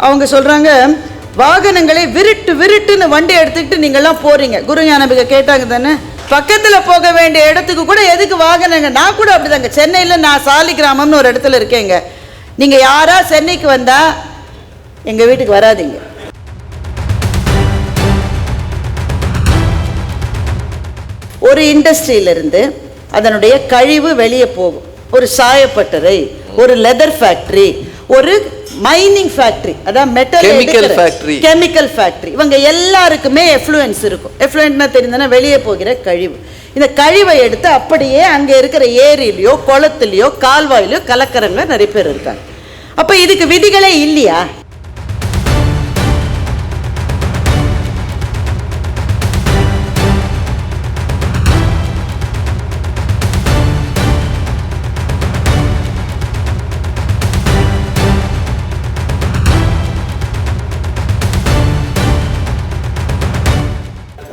அவங்க சொல்கிறாங்க, வாகனங்களை விருட்டுன்னு வண்டி எடுத்துக்கிட்டு நீங்கள்லாம் போகிறீங்க. குரு ஞானம்பிகை கேட்டாங்க தானே, பக்கத்தில் போக வேண்டிய இடத்துக்கு கூட எதுக்கு வாகனங்க? நான் கூட அப்படி தாங்க, சென்னையில் நான் சாலிகிராமம்னு ஒரு இடத்துல இருக்கேங்க. நீங்கள் யாரா சென்னைக்கு வந்தால் எங்கள் வீட்டுக்கு வராதிங்க. ஒரு இண்டஸ்ட்ரியிலிருந்து அதனுடைய கழிவு வெளியே போகும். ஒரு சாயப்பட்டறை, ஒரு லெதர் ஃபேக்ட்ரி, ஒரு மைனிங் ஃபேக்ட்ரி, அதான் மெட்டல் கெமிக்கல் ஃபேக்ட்ரி, இவங்க எல்லாருக்குமே எஃப்ளூயன்ஸ் இருக்கும். எஃப்ளூயன்ட்னா தெரியுதுன்னா வெளியே போகிற கழிவு. இந்த கழிவை எடுத்து அப்படியே அங்கே இருக்கிற ஏரியிலையோ குளத்துலையோ கால்வாயிலையோ கலக்கிறவங்க நிறைய பேர் இருக்காங்க. அப்போ இதுக்கு விதிகளே இல்லையா?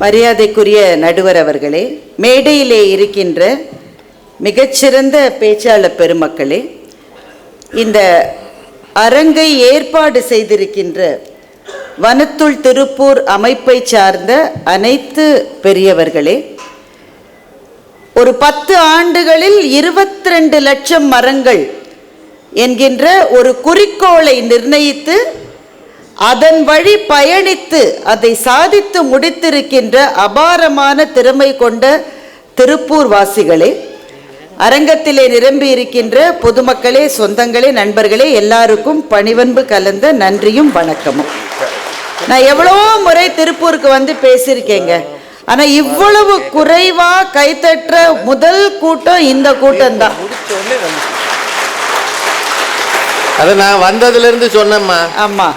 மரியாதைக்குரிய நடுவர் அவர்களே, மேடையிலே இருக்கின்ற மிகச்சிறந்த பேச்சாளர் பெருமக்களே, இந்த அரங்கை ஏற்பாடு செய்திருக்கின்ற வனத்துள் திருப்பூர் அமைப்பை சார்ந்த அனைத்து பெரியவர்களே, ஒரு 10 ஆண்டுகளில் 22 லட்சம் மரங்கள் என்கின்ற ஒரு குறிக்கோளை நிர்ணயித்து அதன் வழி பயணித்து அதை சாதித்து முடித்திருக்கின்ற அபாரமான திறமை கொண்ட திருப்பூர் வாசிகளே, அரங்கத்திலே நிரம்பி இருக்கின்ற பொதுமக்களே, சொந்தங்களே, நண்பர்களே, எல்லாருக்கும் பணிவன்பு கலந்த நன்றியும் வணக்கமும். நான் எவ்வளோ முறை திருப்பூருக்கு வந்து பேசியிருக்கேங்க. ஆனா இவ்வளவு குறைவா கைத்தற்ற முதல் கூட்டம் இந்த கூட்டம் தான். அதை நான் வந்ததுல இருந்து சொன்னேம்மா. ஆமா,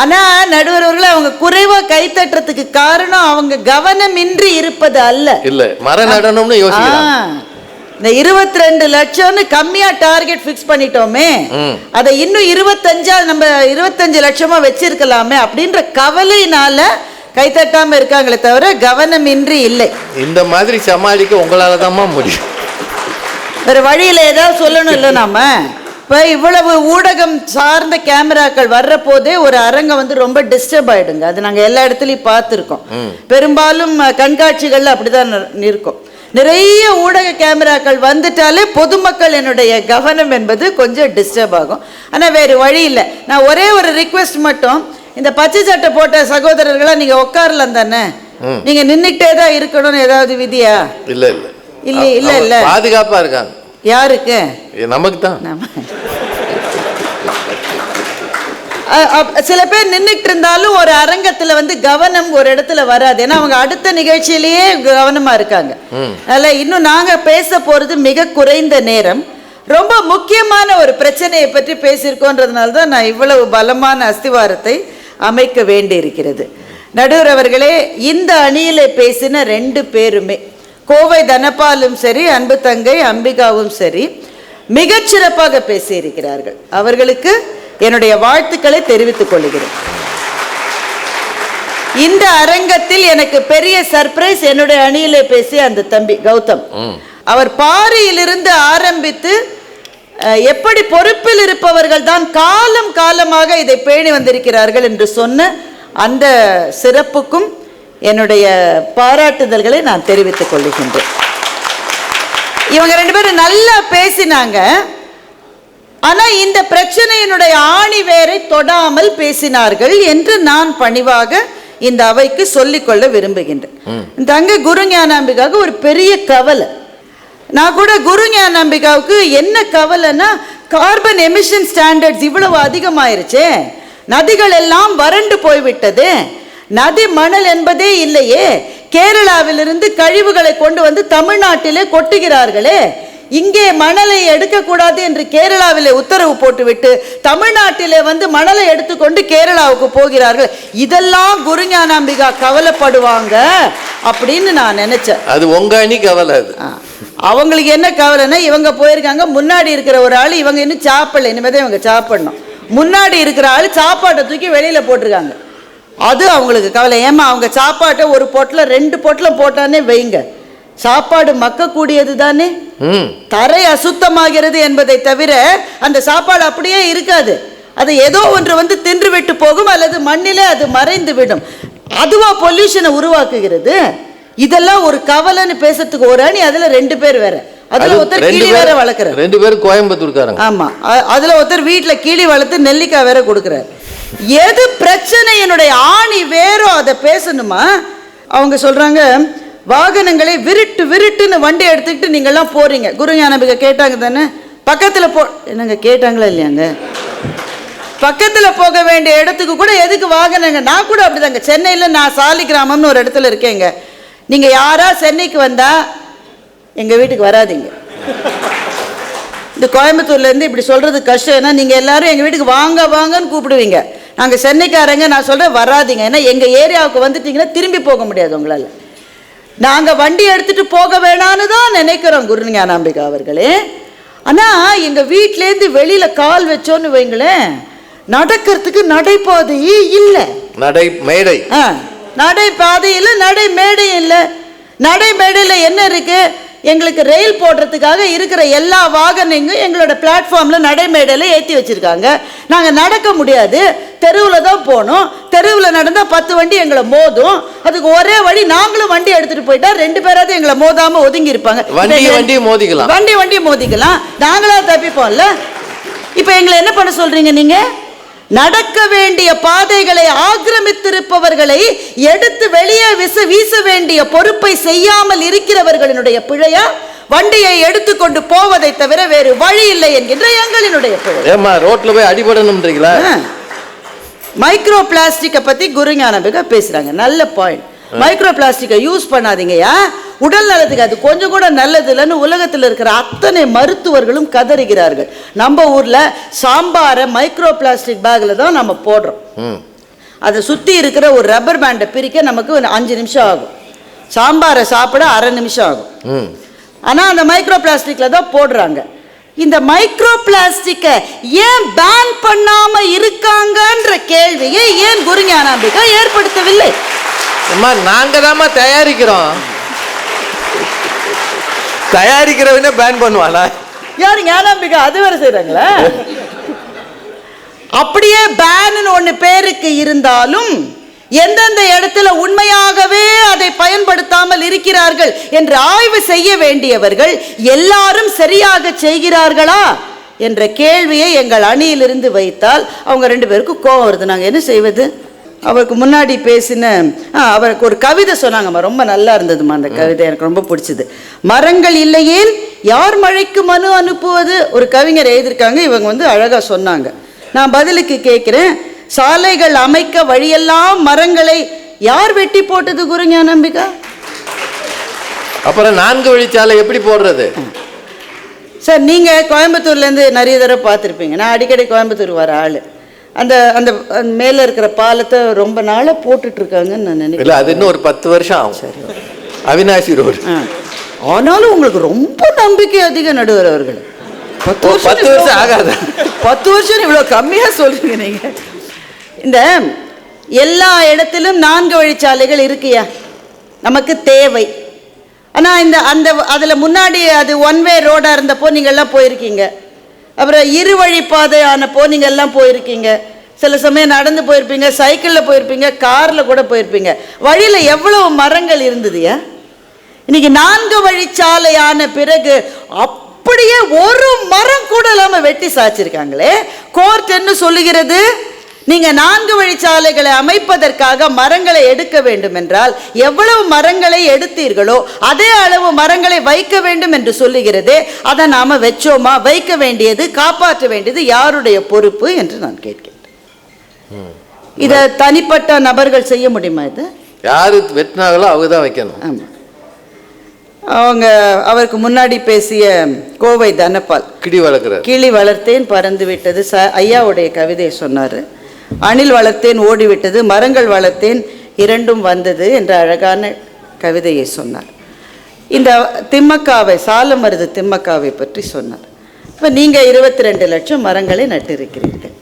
ஆனா நடுவர்கள் அவங்க குறைவா கைத்தட்டுறதுக்கு காரணம் அவங்க கவனமின்றி இருப்பது அல்ல. இல்ல, மர நடனம்னு யோசிக்கிறாங்க. இந்த 22 லட்சம்னு கம்மியா டார்கெட் ஃபிக்ஸ் பண்ணிட்டோமே, அதை இன்னும் 25 லட்சமா வச்சிருக்கலாமே அப்படின்ற கவலையினால கைத்தட்டாம இருக்காங்களே தவிர கவனமின்றி இல்லை. இந்த மாதிரி சமாளிக்க உங்களால தான் முடியும். வேற வழியில ஏதாவது சொல்லணும் இல்லை நாம. இப்போ இவ்வளவு ஊடகம் சார்ந்த கேமராக்கள் வர்ற போதே ஒரு அரங்கம் வந்து ரொம்ப டிஸ்டர்ப் ஆயிடுங்க. அது நாங்கள் எல்லா இடத்துலையும் பார்த்துருக்கோம். பெரும்பாலும் கண்காட்சிகள்ல அப்படிதான் இருக்கும். நிறைய ஊடக கேமராக்கள் வந்துட்டாலே பொதுமக்கள் என்னுடைய கவனம் என்பது கொஞ்சம் டிஸ்டர்ப் ஆகும். ஆனால் வேறு வழி இல்லை. நான் ஒரே ஒரு ரிக்வெஸ்ட் மட்டும், இந்த பச்சை சட்டை போட்ட சகோதரர்களா நீங்க உட்காரலாம் தானே, நீங்க நின்னுட்டே தான் இருக்கணும்னு ஏதாவது விதியா? இல்ல இல்ல இல்ல இல்ல இல்ல, பாதுகாப்பா இருக்காங்க. யாருக்கு? நமக்கு தான். சில பேர் நின்றுட்டு இருந்தாலும் ஒரு அரங்கத்துல வந்து கவனம் ஒரு இடத்துல வராது. ஏன்னா அவங்க அடுத்த நிகழ்ச்சியிலேயே கவனமா இருக்காங்க. அதனால இன்னும் நாங்க பேச போறது மிக குறைந்த நேரம். ரொம்ப முக்கியமான ஒரு பிரச்சனையை பற்றி பேசியிருக்கோன்றதுனால தான் நான் இவ்வளவு பலமான அஸ்திவாரத்தை அமைக்க வேண்டி இருக்கிறது. நடுவர் அவர்களே, இந்த அணியில பேசின 2 பேருமே, கோவை தனபாலும் சரி, அன்பு தங்கை அம்பிகாவும் சரி, மிகச்சிறப்பாக பேசியிருக்கிறார்கள். அவர்களுக்கு என்னுடைய வாழ்த்துக்களை தெரிவித்துக் கொள்கிறேன். இந்த அரங்கத்தில் எனக்கு பெரிய சர்ப்ரைஸ் என்னுடைய அணியிலே பேசிய அந்த தம்பி கௌதம். அவர் பாரியிலிருந்து ஆரம்பித்து எப்படி பொறுப்பில் இருப்பவர்கள் தான் காலம் காலமாக இதை பேணி வந்திருக்கிறார்கள் என்று சொன்ன அந்த சிறப்புக்கும் என்னுடைய பாராட்டுதல்களை நான் தெரிவித்துக் கொள்கின்றேன். இவங்க 2 பேரும் நல்லா பேசினாங்க. ஆனா இந்த பிரச்சனையினுடைய ஆணி வேரை தொடாமல் பேசினார்கள் என்று நான் பணிவாக இந்த அவைக்கு சொல்லிக்கொள்ள விரும்புகின்றேன். தங்க குரு ஞானாம்பிகாவுக்கு ஒரு பெரிய கவலை. நான் கூட குரு ஞானாம்பிகாவுக்கு என்ன கவலைன்னா, கார்பன் எமிஷன் ஸ்டாண்டர்ட்ஸ் இவ்வளவு அதிகமாயிருச்சே, நதிகள் எல்லாம் வறண்டு போய்விட்டது, நதி மணல் என்பதே இல்லையே, கேரளாவிலிருந்து கழிவுகளை கொண்டு வந்து தமிழ்நாட்டிலே கொட்டுகிறார்களே, இங்கே மணலை எடுக்கக்கூடாது என்று கேரளாவிலே உத்தரவு போட்டுவிட்டு தமிழ்நாட்டிலே வந்து மணலை எடுத்துக்கொண்டு கேரளாவுக்கு போகிறார்கள். இதெல்லாம் குரு ஞானாம்பிகா கவலைப்படுவாங்க அப்படின்னு நான் நினைச்சேன். அது உங்க அணி கவலை. அவங்களுக்கு என்ன கவலைன்னா, இவங்க போயிருக்காங்க, முன்னாடி இருக்கிற ஒரு ஆள் இவங்க இன்னும் சாப்பிடல, இனிமேதான் இவங்க சாப்பிடணும். முன்னாடி இருக்கிற ஆள் சாப்பாட்டை தூக்கி வெளியில போட்டிருக்காங்க. அது அவங்களுக்கு கவலை. ஏமா அவங்க சாப்பாட்டை ஒரு பொட்டில் 2 பொட்டில் போட்டானே வைங்க, சாப்பாடு மக்கக்கூடியது தானே. தரை அசுத்தமாகிறது என்பதை தவிர அந்த சாப்பாடு அப்படியே இருக்காது. அது ஏதோ ஒன்று வந்து தின்று விட்டு போகும், அல்லது மண்ணிலே அது மறைந்து விடும். அதுவா பொல்யூஷனை உருவாக்குகிறது? இதெல்லாம் ஒரு கவலைன்னு பேசுறதுக்கு ஒரு அணி, அதுல 2 பேர் வேற. அதுல ஒருத்தர் கிளி வேற வளர்க்கிறார். 2 பேரும் கோயம்புத்தூர்காரங்க. ஆமா, அதுல ஒருத்தர் வீட்டுல கிளி வளர்த்து நெல்லிக்காய் வேற கொடுக்குறாரு. எது பிரச்சனையினுடைய ஆணி வேறோ அதை பேசணுமா? அவங்க சொல்றாங்க, வாகனங்களை விருட்டுன்னு வண்டி எடுத்துக்கிட்டு நீங்கள்லாம் போறீங்க. குரு ஞானபிகை கேட்டாங்க தானே, பக்கத்துல என்னங்க கேட்டாங்களா இல்லையாங்க? பக்கத்துல போக வேண்டிய இடத்துக்கு கூட எதுக்கு வாகனங்க? நான் கூட அப்படிதாங்க. சென்னையில நான் சாலிகிராமம்னு ஒரு இடத்துல இருக்கேங்க. நீங்க யாரா சென்னைக்கு வந்தா எங்க வீட்டுக்கு வராதீங்க. இந்த கோயம்புத்தூர்ல இருந்து இப்படி சொல்றது கஷ்டம். ஏன்னா நீங்க எல்லாரும் எங்க வீட்டுக்கு வாங்கன்னு கூப்பிடுவீங்க. நாங்க சென்னைக்காரங்க, நான் சொல்றேன் வராதிங்க. ஏன்னா எங்க ஏரியாவுக்கு வந்துட்டீங்கன்னா திரும்பி போக முடியாது உங்களால. நாங்க வண்டி எடுத்துட்டு போக வேணான்னு தான் நினைக்கிறோம் குரு ஞானாம்பிகா அவர்களே. ஆனா எங்க வீட்டிலேருந்து வெளியில கால் வச்சோன்னு வைங்களேன், நடக்கிறதுக்கு நடைபாதையே இல்லை. நடை மேடை, நடைபாதை இல்லை, நடை மேடை இல்லை. நடை மேடையில் என்ன இருக்கு? எங்களுக்கு ரயில் போடுறதுக்காக இருக்கிற எல்லா வாகனங்களும் எங்களோட பிளாட்ஃபார்ம்ல நடைமேடையில ஏற்றி வச்சிருக்காங்க. நாங்கள் நடக்க முடியாது, தெருவில் தான் போகணும். தெருவில் நடந்தால் 10 வண்டி எங்களை மோதும். அதுக்கு ஒரே வழி, நாங்களும் வண்டி எடுத்துட்டு போயிட்டா 2 பேராவது எங்களை மோதாம ஒதுங்கி இருப்பாங்க. வண்டி மோதிக்கலாம், நாங்களா தப்பிப்போம்ல. இப்போ எங்களை என்ன பண்ண சொல்றீங்க நீங்க? நடக்க வேண்டிய பாதைகளை ஆக்கிரமித்திருப்பவர்களை எடுத்து வெளியே வீச வேண்டிய பொறுப்பை செய்யாமல் இருக்கிறவர்களினுடைய பிழையா? வண்டியை எடுத்துக்கொண்டு போவதை தவிர வேறு வழி இல்லை என்கின்ற எங்களினுடைய பிழை. ரோட்ல போய் அடிபடணும்ன்றீங்களா? மைக்ரோ பிளாஸ்டிக்கை பத்தி குரு ஞானபிகா பேசுறாங்க. நல்ல பாயிண்ட். மைக்ரோ பிளாஸ்டிக்கை யூஸ் பண்ணாதீங்கயா, உடல் நலத்துக்கு அது கொஞ்சம் கூட நல்லது இல்லைன்னு உலகத்தில் இருக்கிற அத்தனை மருத்துவர்களும் கதறுகிறார்கள். நம்ம ஊர்ல சாம்பாரை மைக்ரோ பிளாஸ்டிக் பேக்ல தான் நம்ம போடுறோம். அதை சுத்தி இருக்கிற ஒரு ரப்பர் பேண்டை பிரிக்க நமக்கு 5 நிமிஷம் ஆகும். சாம்பாரை சாப்பிட 1/2 நிமிஷம் ஆகும். ஆனா அந்த மைக்ரோ பிளாஸ்டிக்ல தான் போடுறாங்க. இந்த மைக்ரோ பிளாஸ்டிக்கை ஏன் பேன் பண்ணாம இருக்காங்கன்ற கேள்வியை ஏன் குரு ஞானாம்பிகா ஏற்படுத்தவில்லை? நாங்க தான் தயாரிக்கிறோம். தயாரிக்கிறவனே பேன் பண்ணுவாளா? யாரு? ஞானாம்பிகா அது வேற செய்யறாங்களா? அப்படியே பேன் ஒண்ணு பேருக்கு இருந்தாலும் எந்தெந்த இடத்துல உண்மையாகவே அதை பயன்படுத்தாமல் இருக்கிறார்கள் என்று ஆய்வு செய்ய வேண்டியவர்கள் எல்லாரும் சரியாக செய்கிறார்களா என்ற கேள்வியை எங்கள் அணியிலிருந்து வைத்தால் அவங்க 2 பேருக்கும் கோபம் வருது. நாங்கள் என்ன செய்வது? அவருக்கு முன்னாடி பேசின அவருக்கு ஒரு கவிதை சொன்னாங்கம்மா, ரொம்ப நல்லா இருந்ததுமா அந்த கவிதை, எனக்கு ரொம்ப பிடிச்சது. மரங்கள் இல்லையேல் யார் மழைக்கு மனு அனுப்புவது? ஒரு கவிஞர் எழுதியிருக்காங்க, இவங்க வந்து அழகா சொன்னாங்க. நான் பதிலுக்கு கேட்கிறேன், சாலைகள் அமைக்க வழியெல்லாம் மரங்களை யார் வெட்டி போட்டது குரு ஞானாம்பிகா? அப்புறம் 4 வழிச்சாலை எப்படி போடுறது? சார் நீங்க கோயம்புத்தூர்ல இருந்து நிறைய தடவை பார்த்துருப்பீங்க. நான் அடிக்கடி கோயம்புத்தூர் வர ஆளு. அந்த அந்த மேல இருக்கிற பாலத்தை ரொம்ப நாளா போட்டுட்டு இருக்காங்கன்னு நான் நினைக்கிறேன். அது இன்னும் ஒரு 10 வருஷம் ஆகும். சரி, அவினாசி ரோடு. ஆனாலும் உங்களுக்கு ரொம்ப நம்பிக்கை அதிகம் நடுவர் அவர்கள். 10 வருஷம் ஆகாது. 10 வருஷம் இவ்வளவு கம்மியா சொல்றீங்க நீங்க. இந்த எல்லா இடத்திலும் 4 வழிச்சாலைகள் இருக்குயா, நமக்கு தேவை. ஆனா இந்த அந்த அதுல முன்னாடி அது 1 வே ரோடா இருந்தப்போ நீங்க எல்லாம் போயிருக்கீங்க. அப்புறம் 2 வழி பாதை ஆனப்போ நீங்க எல்லாம் போயிருக்கீங்க. சில சமயம் நடந்து போயிருப்பீங்க, சைக்கிள்ல போயிருப்பீங்க, கார்ல கூட போயிருப்பீங்க. வழியில எவ்வளவு மரங்கள் இருந்ததுயா? இன்னைக்கு 4 வழிச்சாலை ஆன பிறகு அப்படியே ஒரு மரம் கூட இல்லாம வெட்டி சாச்சிருக்காங்களே. கோர்ட் என்ன சொல்லுகிறது? நீங்க 4 வழிச்சாலைகளை அமைப்பதற்காக மரங்களை எடுக்க வேண்டும் என்றால் எவ்வளவு மரங்களை எடுத்தீர்களோ அதே அளவு மரங்களை வைக்க வேண்டும் என்று சொல்லுகிறது. அதை நாம வச்சோமா? வைக்க வேண்டியது, காப்பாற்ற வேண்டியது யாருடைய பொறுப்பு என்று நான் கேட்கிறேன். இதை தனிப்பட்ட நபர்கள் செய்ய முடியுமா? இது யாரு வெட்டினாங்களோ அவங்க தான் வைக்கணும். ஆமா, அவங்க அவருக்கு முன்னாடி பேசிய கோவை தனபால் கிளி வளர்த்தேன் பறந்து விட்டது, ஐயாவுடைய கவிதையை சொன்னாரு. அணில் வளர்த்தேன் ஓடிவிட்டது, மரங்கள் வளர்த்தேன் 2ம் வந்தது என்ற அழகான கவிதையை சொன்னார். இந்த திம்மக்காவை, சாலமருது திம்மக்காவை பற்றி சொன்னார். இப்போ நீங்கள் 22 லட்சம் மரங்களை நட்டிருக்கிறீர்கள்.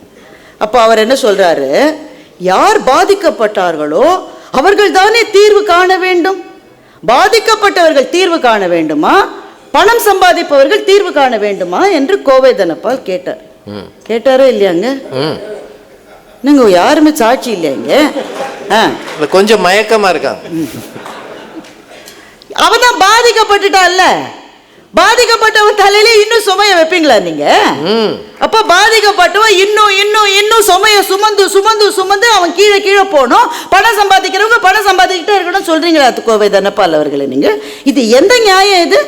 அப்போ அவர் என்ன சொல்றாரு? யார் பாதிக்கப்பட்டார்களோ அவர்கள் தானே தீர்வு காண வேண்டும். பாதிக்கப்பட்டவர்கள் தீர்வு காண வேண்டுமா, பணம் சம்பாதிப்பவர்கள் தீர்வு காண வேண்டுமா என்று கோவை தனபால் கேட்டார். கேட்டாரோ இல்லையாங்க? நீங்க யாருமே சாட்சி இல்லையாங்க? கொஞ்சம் மயக்கமா இருக்காங்க. அவன் தான் பாதிக்கப்பட்டுட்டான்ல. பாதிக்கப்பட்டவன் தலையில இன்னும் சுமைய வைப்பீங்களா நீங்க? அப்ப பாதிக்கப்பட்டவன் இன்னும் இன்னும் இன்னும் சுமைய சுமந்து சுமந்து சுமந்து அவன் கீழே கீழே போகணும். பணம் சம்பாதிக்கிறவங்க பணம் சம்பாதிக்கிட்டே இருக்கணும் சொல்றீங்களா கோவை தனபால் அவர்களே? நீங்க இது எந்த நியாயம்? இது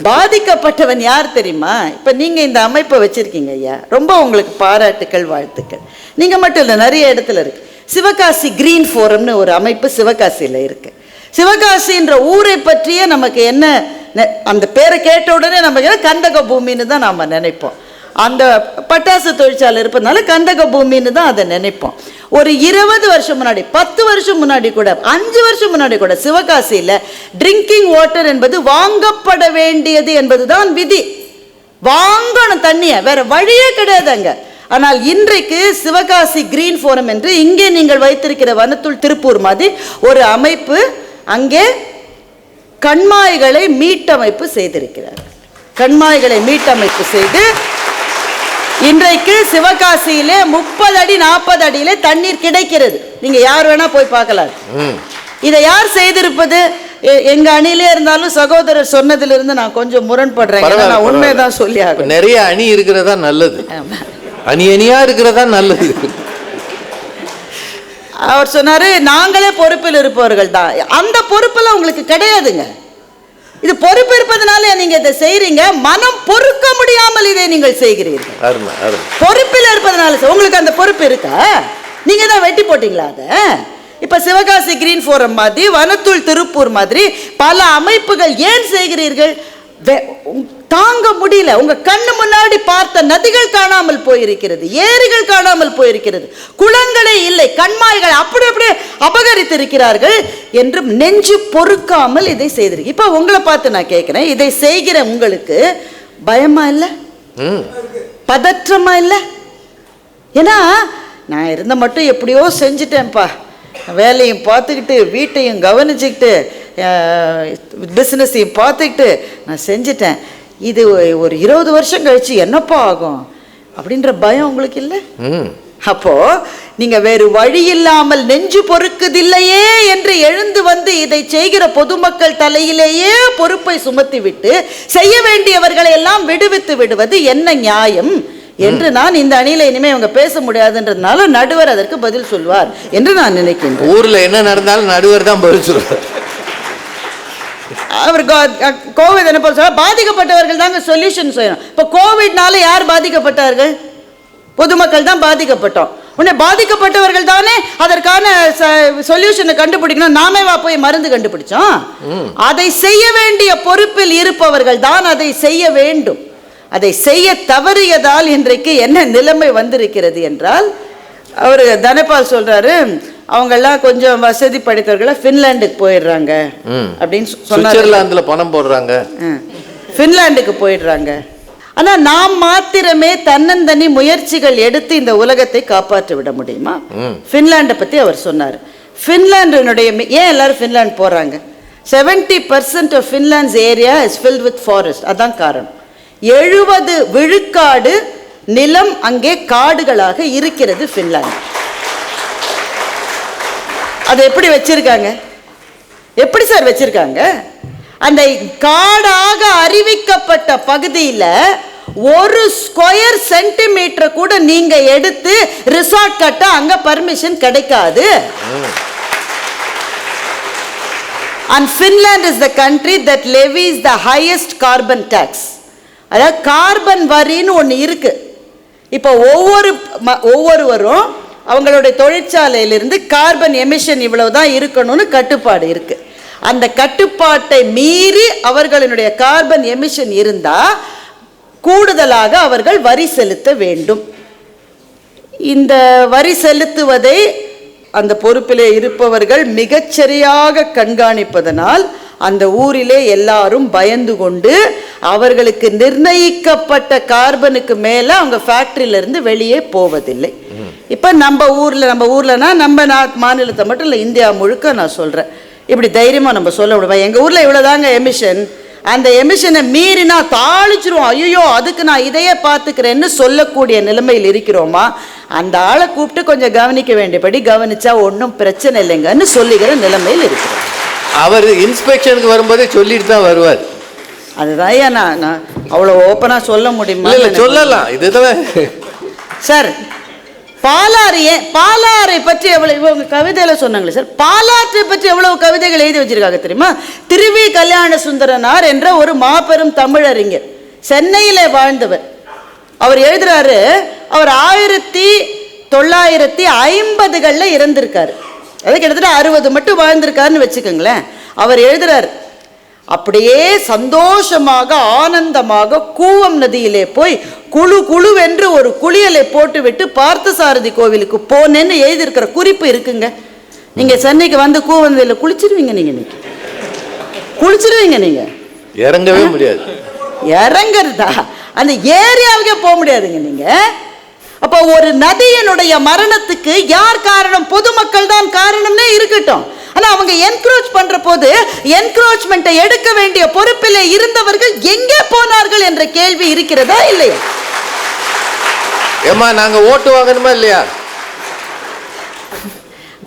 பாதிக்கப்பட்டவன் யார் தெரியுமா? இப்ப நீங்க இந்த அமைப்பை வச்சிருக்கீங்க ஐயா, ரொம்ப உங்களுக்கு பாராட்டுக்கள், வாழ்த்துக்கள். நீங்க மட்டும் இல்லை, நிறைய இடத்துல இருக்கு. சிவகாசி கிரீன் ஃபோரம்னு ஒரு அமைப்பு சிவகாசியில இருக்கு. சிவகாசின்ற ஊரை பற்றிய நமக்கு என்ன, அந்த பேரை கேட்ட உடனே நம்ம கந்தக பூமின்னு தான் நாம நினைப்போம். அந்த பட்டாசு தொழிற்சாலை இருப்பதுனால கந்தக பூமின்னு தான் அதை நினைப்போம். ஒரு 20 வருஷம் முன்னாடி, 10 வருஷம் முன்னாடி கூட, 5 வருஷம் முன்னாடி கூட சிவகாசியில ட்ரிங்கிங் வாட்டர் என்பது வாங்கப்பட வேண்டியது என்பதுதான் விதி. வாங்கணும் தண்ணிய, வேற வழியே கிடையாதுங்க. ஆனால் இன்றைக்கு சிவகாசி கிரீன் ஃபோரம் என்று இங்கே நீங்கள் வைத்திருக்கிற வனத்துள் திருப்பூர் மாதிரி ஒரு அமைப்பு அங்கே கண்மாய்களை மீட்டமைப்பு செய்திருக்கிறார். கண்மாய்களை மீட்டமைப்பு செய்து இன்றைக்கு சிவகாசியிலே 30 அடி 40 அடியிலே தண்ணீர் கிடைக்கிறது. நீங்க யார் வேணா போய் பார்க்கலாம். இதை யார் செய்திருப்பது? எங்க அணியிலே இருந்தாலும் சகோதரர் சொன்னதிலிருந்து நான் கொஞ்சம் முரண்படுறேன். நான் உண்மைதான் சொல்லி ஆகும். நிறைய அணி இருக்கிறதா நல்லது, அணி அணியா இருக்கிறதா நல்லது. அவர் சொன்னாரு நாங்களே பொறுப்பில் இருப்பவர்கள் தான். அந்த பொறுப்பெல்லாம் உங்களுக்கு கிடையாதுங்க. இது பொறுப்பு இருப்பதனால நீங்க இதை செய்றீங்க. மனம் பொறுக்க முடியாமல் இதை நீங்கள் செய்கிறீர்கள். பொறுப்பில் இருப்பதனால உங்களுக்கு அந்த பொறுப்பு இருக்கா? நீங்க தான் வெட்டி போட்டீங்களா அதை? இப்ப சிவகாசி கிரீன் ஃபோரம் மாதிரி, வனத்துள் திருப்பூர் மாதிரி பல அமைப்புகள் ஏன் செய்கிறீர்கள்? தாங்க முடியல. உங்க கண்ணு முன்னாடி பார்த்த நதிகள் காணாமல் போயிருக்கிறது, ஏரிகள் காணாமல் போயிருக்கிறது, குளங்களே இல்லை, கண்மாய்கள் அப்படி அப்படியே அபகரித்திருக்கிறார்கள் என்றும் நெஞ்சு பொறுக்காமல் இதை செய்திருக்கு. இப்ப உங்களை பார்த்து நான் கேட்கிறேன், இதை செய்கிற உங்களுக்கு பயமா இல்லை? பதற்றமா இல்லை? ஏன்னா நான் இருந்த மட்டும் எப்படியோ செஞ்சுட்டேன்ப்பா, வேலையும் பார்த்துக்கிட்டு வீட்டையும் கவனிச்சுக்கிட்டு பிஸ்னஸையும் பார்த்துக்கிட்டு நான் செஞ்சுட்டேன். இது ஒரு 20 வருஷம் கழிச்சு என்னப்பா ஆகும் அப்படின்ற பயம் உங்களுக்கு இல்லை? அப்போ நீங்க வேறு வழி இல்லாமல் நெஞ்சு பொறுக்குதில்லையே என்று எழுந்து வந்து இதை செய்கிற பொதுமக்கள் தலையிலேயே பொறுப்பை சுமத்தி விட்டு செய்ய வேண்டியவர்களை எல்லாம் விடுவித்து விடுவது என்ன நியாயம் என்று நான் இந்த அணியில இனிமே அவங்க பேச முடியாதுன்றதுனால நடுவர் அதற்கு பதில் சொல்வார் என்று நான் நினைக்கின்றேன். ஊர்ல என்ன நடந்தாலும் நடுவர் தான் பதில் சொல்வார். அவர் கோவிட் என்ன சொல்ல, பாதிக்கப்பட்டவர்கள் தாங்க சொல்யூஷன் செய்யணும். இப்ப கோவிட்னால யார் பாதிக்கப்பட்டார்கள்? பொதுமக்கள் தான் பாதிக்கப்பட்டோம். உடனே பாதிக்கப்பட்டவர்கள் தானே அதற்கான சொல்யூஷனை கண்டுபிடிக்கணும். நாமே போய் மருந்து கண்டுபிடிச்சோம். அதை செய்ய வேண்டிய பொறுப்பில் இருப்பவர்கள் தான் அதை செய்ய வேண்டும். அதை செய்ய தவறியதால் இன்றைக்கு என்ன நிலைமை வந்திருக்கிறது என்றால், அவர் தனபால் சொல்றாரு அவங்கெல்லாம் கொஞ்சம் வசதி படைத்தவர்கள பின்லாந்துக்கு போயிடுறாங்க அப்படின்னு சொன்னாங்க. சுவிட்சர்லாந்துல பணம் போடுறாங்க, பின்லாந்துக்கு போயிடுறாங்க. ஆனா நாம் மாத்திரமே தன்னந்தனி முயற்சிகள் எடுத்து இந்த உலகத்தை காப்பாற்ற விட முடியுமா? பின்லாண்டை பத்தி அவர் சொன்னார். பின்லாண்டினுடைய ஏன் எல்லாரும் பின்லாந்து போறாங்க? 70% of Finland's area is filled with forest. அதான் காரணம். 70 விழுக்காடு நிலம் அங்கே காடுகளாக இருக்கிறது பின்லாந்து. அதை எப்படி வச்சிருக்காங்க? எப்படி சார் வச்சிருக்காங்க? அந்த காடாக அறிவிக்கப்பட்ட பகுதியில் 1 ஸ்கொயர் சென்டிமீட்டர் கூட நீங்க எடுத்து ரிசார்ட் கட்ட அங்க பர்மிஷன் கிடைக்காது. And Finland is the country that levies the highest carbon tax. அதாவது கார்பன் வரின்னு ஒன்று இருக்கு. இப்போ ஒவ்வொருவரும் அவங்களுடைய தொழிற்சாலையிலிருந்து கார்பன் எமிஷன் இவ்வளவுதான் இருக்கணும்னு கட்டுப்பாடு இருக்கு. அந்த கட்டுப்பாட்டை மீறி அவர்களுடைய கார்பன் எமிஷன் இருந்தா கூடுதலாக அவர்கள் வரி செலுத்த வேண்டும். இந்த வரி செலுத்துவதை அந்த பொறுப்பிலே இருப்பவர்கள் மிகச்சரியாக கண்காணிப்பதனால் அந்த ஊரிலே எல்லாரும் பயந்து கொண்டு அவர்களுக்கு நிர்ணயிக்கப்பட்ட கார்பனுக்கு மேல அவங்க ஃபேக்டரியில இருந்து வெளியே போவதில்லை. இப்ப நம்ம ஊர்லனா நம்ம மாநிலத்தை மட்டும் இல்லை, இந்தியா முழுக்க நான் சொல்றேன், இப்படி தைரியமா நம்ம சொல்ல விடுவேன், எங்க ஊர்ல இவ்வளவுதாங்க எமிஷன், அந்த எமிஷனை மீறினா தாளிச்சிருவோம், ஐயோ அதுக்கு நான் இதையே பார்த்துக்கிறேன்னு சொல்லக்கூடிய நிலைமையில் இருக்கிறோமா? அந்த ஆளை கூப்பிட்டு கொஞ்சம் கவனிக்க வேண்டியபடி கவனிச்சா ஒன்றும் பிரச்சனை இல்லைங்கன்னு சொல்லிக்கிற நிலைமையில் இருக்கிறோம். அவர் இன்ஸ்பெக்ஷனுக்கு வரும்போதே சொல்லிட்டு தான் வருவார். அதுதான் நான் அவ்வளோ ஓப்பனாக சொல்ல முடியுமா? சொல்லலாம். இதுதான் சார். பாலாறை பற்றி எவ்வளவு இவங்க கவிதையில சொன்னாங்களே சார், பாலாற்றை பற்றி எவ்வளவு கவிதைகள் எழுதி வச்சிருக்காங்க தெரியுமா? திருவி கல்யாண சுந்தரனார் என்ற ஒரு மாபெரும் தமிழறிஞர், சென்னையில வாழ்ந்தவர். அவர் எழுதுறாரு, அவர் 1950களில் இறந்திருக்காரு. அது கிட்டத்தட்ட 60 மட்டும் வாழ்ந்திருக்காருன்னு வச்சுக்கோங்களேன். அவர் எழுதுறாரு, அப்படியே சந்தோஷமாக ஆனந்தமாக கூவம் நதியிலே போய் குழு குழுவென்று ஒரு குளியலை போட்டுவிட்டு பார்த்தசாரதி கோவிலுக்கு போனேன்னு எழுதியிருக்கிற குறிப்பு இருக்குங்க. நீங்க சென்னைக்கு வந்து கூவம் நதியில் குளிச்சிருவீங்க, நீங்க இன்னைக்கு குளிச்சிருவீங்க, நீங்க இறங்கவே முடியாது. இறங்குறதா அந்த ஏரியாவுக்கே போக முடியாதுங்க நீங்க. அப்போ ஒரு நதியினுடைய மரணத்துக்கு யார் காரணம்? பொதுமக்கள் தான் காரணம்னே இருக்கட்டும். ஆனா அவங்க என்க்ரோச் பண்ற போது என்க்ரோச்மெண்ட்டை எடுக்க வேண்டிய பொறுப்பிலே இருந்தவர்கள் எங்கே போனார்கள் என்ற கேள்வி இருக்கிறதா இல்லையா? ஏமா நாங்க ஓட்டு வாங்கணுமா இல்லையா?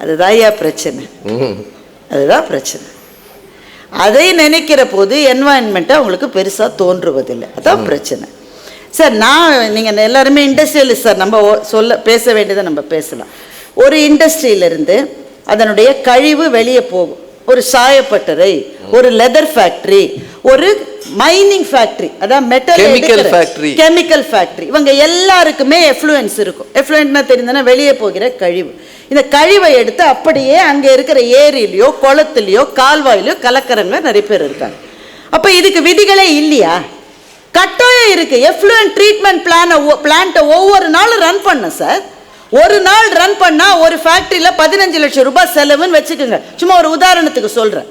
அதுதான் பிரச்சனை. அதுதான் பிரச்சனை. அதை நினைக்கிற போது என்வாயன்மெண்ட் அவங்களுக்கு பெருசா தோன்றுவதில்லை. அதான் பிரச்சனை சார். நீங்கள் எல்லாருமே இண்டஸ்ட்ரியலிஸ்ட் சார். நம்ம பேச வேண்டியதை நம்ம பேசலாம். ஒரு இண்டஸ்ட்ரியிலிருந்து அதனுடைய கழிவு வெளியே போகும். ஒரு சாயப்பட்டறை, ஒரு லெதர் ஃபேக்டரி, ஒரு மைனிங் ஃபேக்டரி, அதான் மெட்டல் கெமிக்கல் ஃபேக்டரி, இவங்க எல்லாருக்குமே எஃப்ளூயன்ஸ் இருக்கும். எஃப்ளூயன்ட்னா தெரியுதுன்னா வெளியே போகிற கழிவு. இந்த கழிவை எடுத்து அப்படியே அங்கே இருக்கிற ஏரியிலையோ குளத்துலையோ கால்வாயிலையோ கலக்கிறவங்க நிறைய பேர் இருக்காங்க. அப்போ இதுக்கு விதிகளே இல்லையா? கட்டாயம் இருக்கு. எஃப்ளூயன்ட் ட்ரீட்மெண்ட் பிளான்ட்டை ஒவ்வொரு நாளும் ரன் பண்ண சார். ஒரு நாள் ரன் பண்ணா ஒரு ஃபேக்டரியில் 15 லட்சம் ரூபாய் செலவுன்னு வச்சுக்கோங்க. சும்மா ஒரு உதாரணத்துக்கு சொல்றேன்.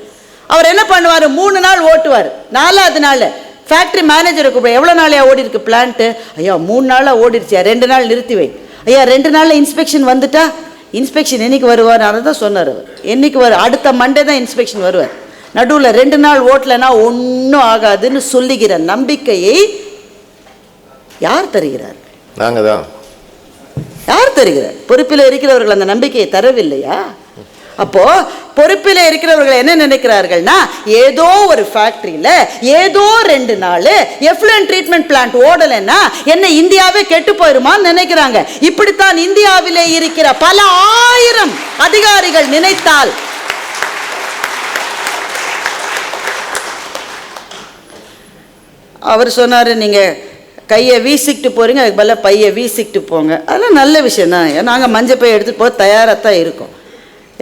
அவர் என்ன பண்ணுவார்? 3 நாள் ஓட்டுவார். 4வது நாள் ஃபேக்டரி மேனேஜரை கூப்பிட, எவ்வளோ நாளையா ஓடி இருக்கு பிளான்ட்டு? ஐயா 3 நாளாக ஓடிடுச்சியா, 2 நாள் நிறுத்தி வை. ஐயா 2 நாளில் இன்ஸ்பெக்ஷன் வந்துட்டா? இன்ஸ்பெக்ஷன் என்னைக்கு வருவார்? அதை தான் சொன்னார் அவர். என்னைக்கு வரும்? அடுத்த மண்டே தான் இன்ஸ்பெக்ஷன் வருவார். நடுவில் 2 நாள் ஓட்டலைன்னா ஒன்றும் ஆகாதுன்னு சொல்லுகிற நம்பிக்கையை யார் தருகிறார்? நாங்கள் தான். யார் தருகிறார்? பொறுப்பில் இருக்கிறவர்கள் அந்த நம்பிக்கையை தரவில்லையா? அப்போ பொறுப்பில் இருக்கிறவர்கள் என்ன நினைக்கிறார்கள்னா, ஏதோ ஒரு ஃபேக்டரியில் ஏதோ 2 நாள் எஃப்ளூயன்ட் ட்ரீட்மெண்ட் பிளான்ட் ஓடலைன்னா என்ன இந்தியாவே கெட்டு போயிருமான்னு நினைக்கிறாங்க. இப்படித்தான் இந்தியாவிலே இருக்கிற பல ஆயிரம் அதிகாரிகள் நினைத்தால் அவர் சொன்னார், நீங்கள் கையை வீசிக்கிட்டு போகிறீங்க, அதுக்கு பதிலாக பையை வீசிக்கிட்டு போங்க. அதெல்லாம் நல்ல விஷயம் தான். நாங்கள் மஞ்சள் பை எடுத்துகிட்டு போக தயாராக தான் இருக்கோம்.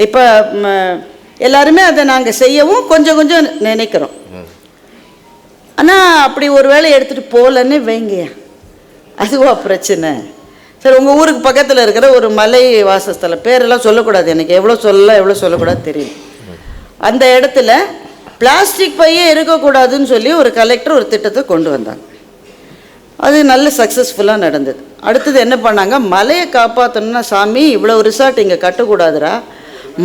இப்போ எல்லாருமே அதை நாங்கள் செய்யவும் கொஞ்சம் கொஞ்சம் நினைக்கிறோம். ஆனால் அப்படி ஒரு வேளை எடுத்துகிட்டு போகலன்னு வைங்கய்யா, அதுவா பிரச்சனை? சரி, உங்கள் ஊருக்கு பக்கத்தில் இருக்கிற ஒரு மலை வாசஸ்தலம், பேரெல்லாம் சொல்லக்கூடாது, எனக்கு எவ்வளோ சொல்லலாம் எவ்வளோ சொல்லக்கூடாது தெரியும். அந்த இடத்துல பிளாஸ்டிக் பையே இருக்கக்கூடாதுன்னு சொல்லி ஒரு கலெக்டர் ஒரு திட்டத்தை கொண்டு வந்தாங்க. அது நல்ல சக்ஸஸ்ஃபுல்லாக நடந்தது. அடுத்தது என்ன பண்ணாங்க? மலையை காப்பாற்றணும்னா சாமி இவ்வளோ ரிசார்ட் இங்கே கட்டக்கூடாதுரா,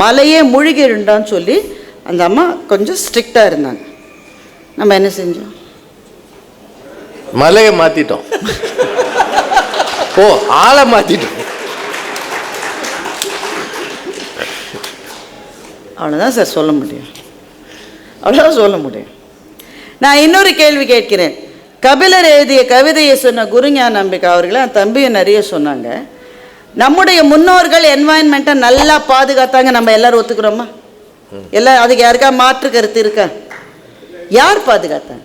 மலையே மூழ்கிடுண்டான்னு சொல்லி அந்த அம்மா கொஞ்சம் ஸ்ட்ரிக்டாக இருந்தாங்க. நம்ம என்ன செஞ்சோம்? மலையை மாற்றிட்டோம். ஓ, ஆளை மாற்றிட்டோம். அவ்வளோதான் சார் சொல்ல முடியும். அவ்வளோதான் சொல்ல முடியும். நான் இன்னொரு கேள்வி கேட்கிறேன். கபிலர் எழுதிய கவிதையை சொன்ன குருஞான நம்பிக்கை அவர்களை அந்த தம்பியை நிறைய சொன்னாங்க. நம்முடைய முன்னோர்கள் என்வாயன்மெண்ட்டை நல்லா பாதுகாத்தாங்க, நம்ம எல்லாரும் ஒத்துக்கிறோமா? எல்லாம் அதுக்கு யாருக்கா மாற்று கருத்து இருக்கா? யார் பாதுகாத்தாங்க?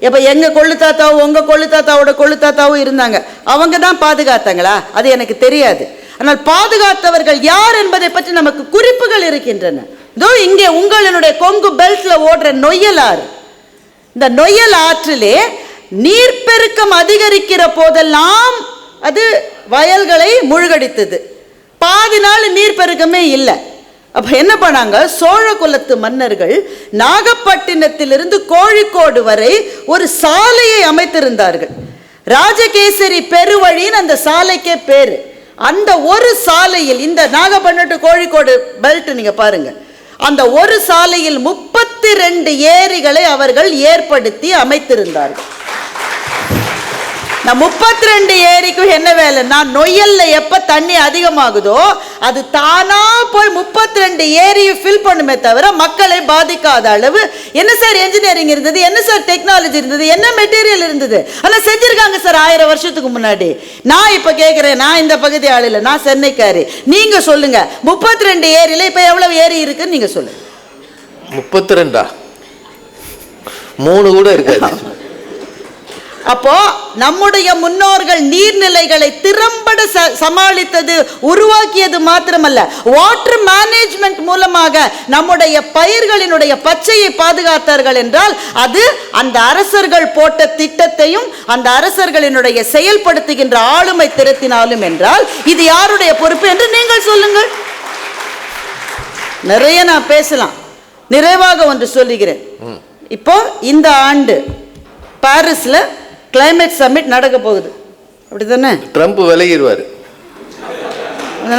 இப்போ எங்கள் கொள்ளு தாத்தாவும் உங்கள் கொள்ளு தாத்தாவோட கொள்ளு தாத்தாவும் இருந்தாங்க, அவங்க தான் பாதுகாத்தாங்களா? அது எனக்கு தெரியாது. ஆனால் பாதுகாத்தவர்கள் யார் என்பதை பற்றி நமக்கு குறிப்புகள் இருக்கின்றன. இதோ இங்கே உங்களுடைய கொங்கு பெல்ட்ல ஓடுற நொய்யல் ஆறு, இந்த நொய்யல் ஆற்றிலே நீர்ப்பெருக்கம் அதிகரிக்கிற போதெல்லாம் அது வயல்களை மூழ்கடித்தது. பாதி நாள் நீர்ப்பெருக்கமே இல்லை. அப்ப என்ன பண்ணாங்க? சோழ குலத்து மன்னர்கள் நாகப்பட்டினத்திலிருந்து கோழிக்கோடு வரை ஒரு சாலையை அமைத்திருந்தார்கள். ராஜகேசரி பெருவழின்னு அந்த சாலைக்கே பேரு. அந்த ஒரு சாலையில் இந்த நாகப்பட்டினம் கோழிக்கோடு பெல்ட் நீங்க பாருங்க, அந்த ஒரு சாலையில் 32 ஏரிகளை அவர்கள் ஏற்படுத்தி அமைத்திருந்தார்கள். நான் 32 ஏரிக்கும் என்ன வேலைன்னா, நொய்யல்ல எப்ப தண்ணி அதிகமாகுதோ அது தானா போய் 32 ஏரியை ஃபில் பண்ணுமே தவிர மக்களை பாதிக்காத அளவு என்ன சார் என்ஜினியரிங் இருந்தது, என்ன சார் டெக்னாலஜி இருந்தது, என்ன மெட்டீரியல் இருந்தது, ஆனால் செஞ்சிருக்காங்க சார் 1000 வருஷத்துக்கு முன்னாடி. நான் இப்ப கேட்கிறேன், நான் இந்த பகுதி ஆள் இல்லை, நான் சென்னைக்காரி, நீங்க சொல்லுங்க 32 ஏரியில இப்ப எவ்வளவு ஏரி இருக்குன்னு நீங்க சொல்லுங்க. 32 3 கூட இருக்காது. அப்போ நம்முடைய முன்னோர்கள் நீர்நிலைகளை திறம்பட சமாளித்தது, உருவாக்கியது மாத்திரமல்ல, வாட்டர் மேனேஜ்மெண்ட் மூலமாக நம்முடைய பயிர்களினுடைய பச்சையை பாதுகாத்தார்கள் என்றால் அது அந்த அரசர்கள் போட்ட திட்டத்தையும் அந்த அரசர்களினுடைய செயல்படுத்துகின்ற ஆளுமை திறத்தினாலும் என்றால் இது யாருடைய பொறுப்பு என்று நீங்கள் சொல்லுங்கள். நிறைய நான் பேசலாம், நிறைவாக ஒன்று சொல்லுகிறேன். இப்போ இந்த ஆண்டு பாரிஸ்ல கிளைமேட் சமிட் நடக்க போகுது, அப்படித்தானே? ட்ரம்ப் விலகிடுவார்.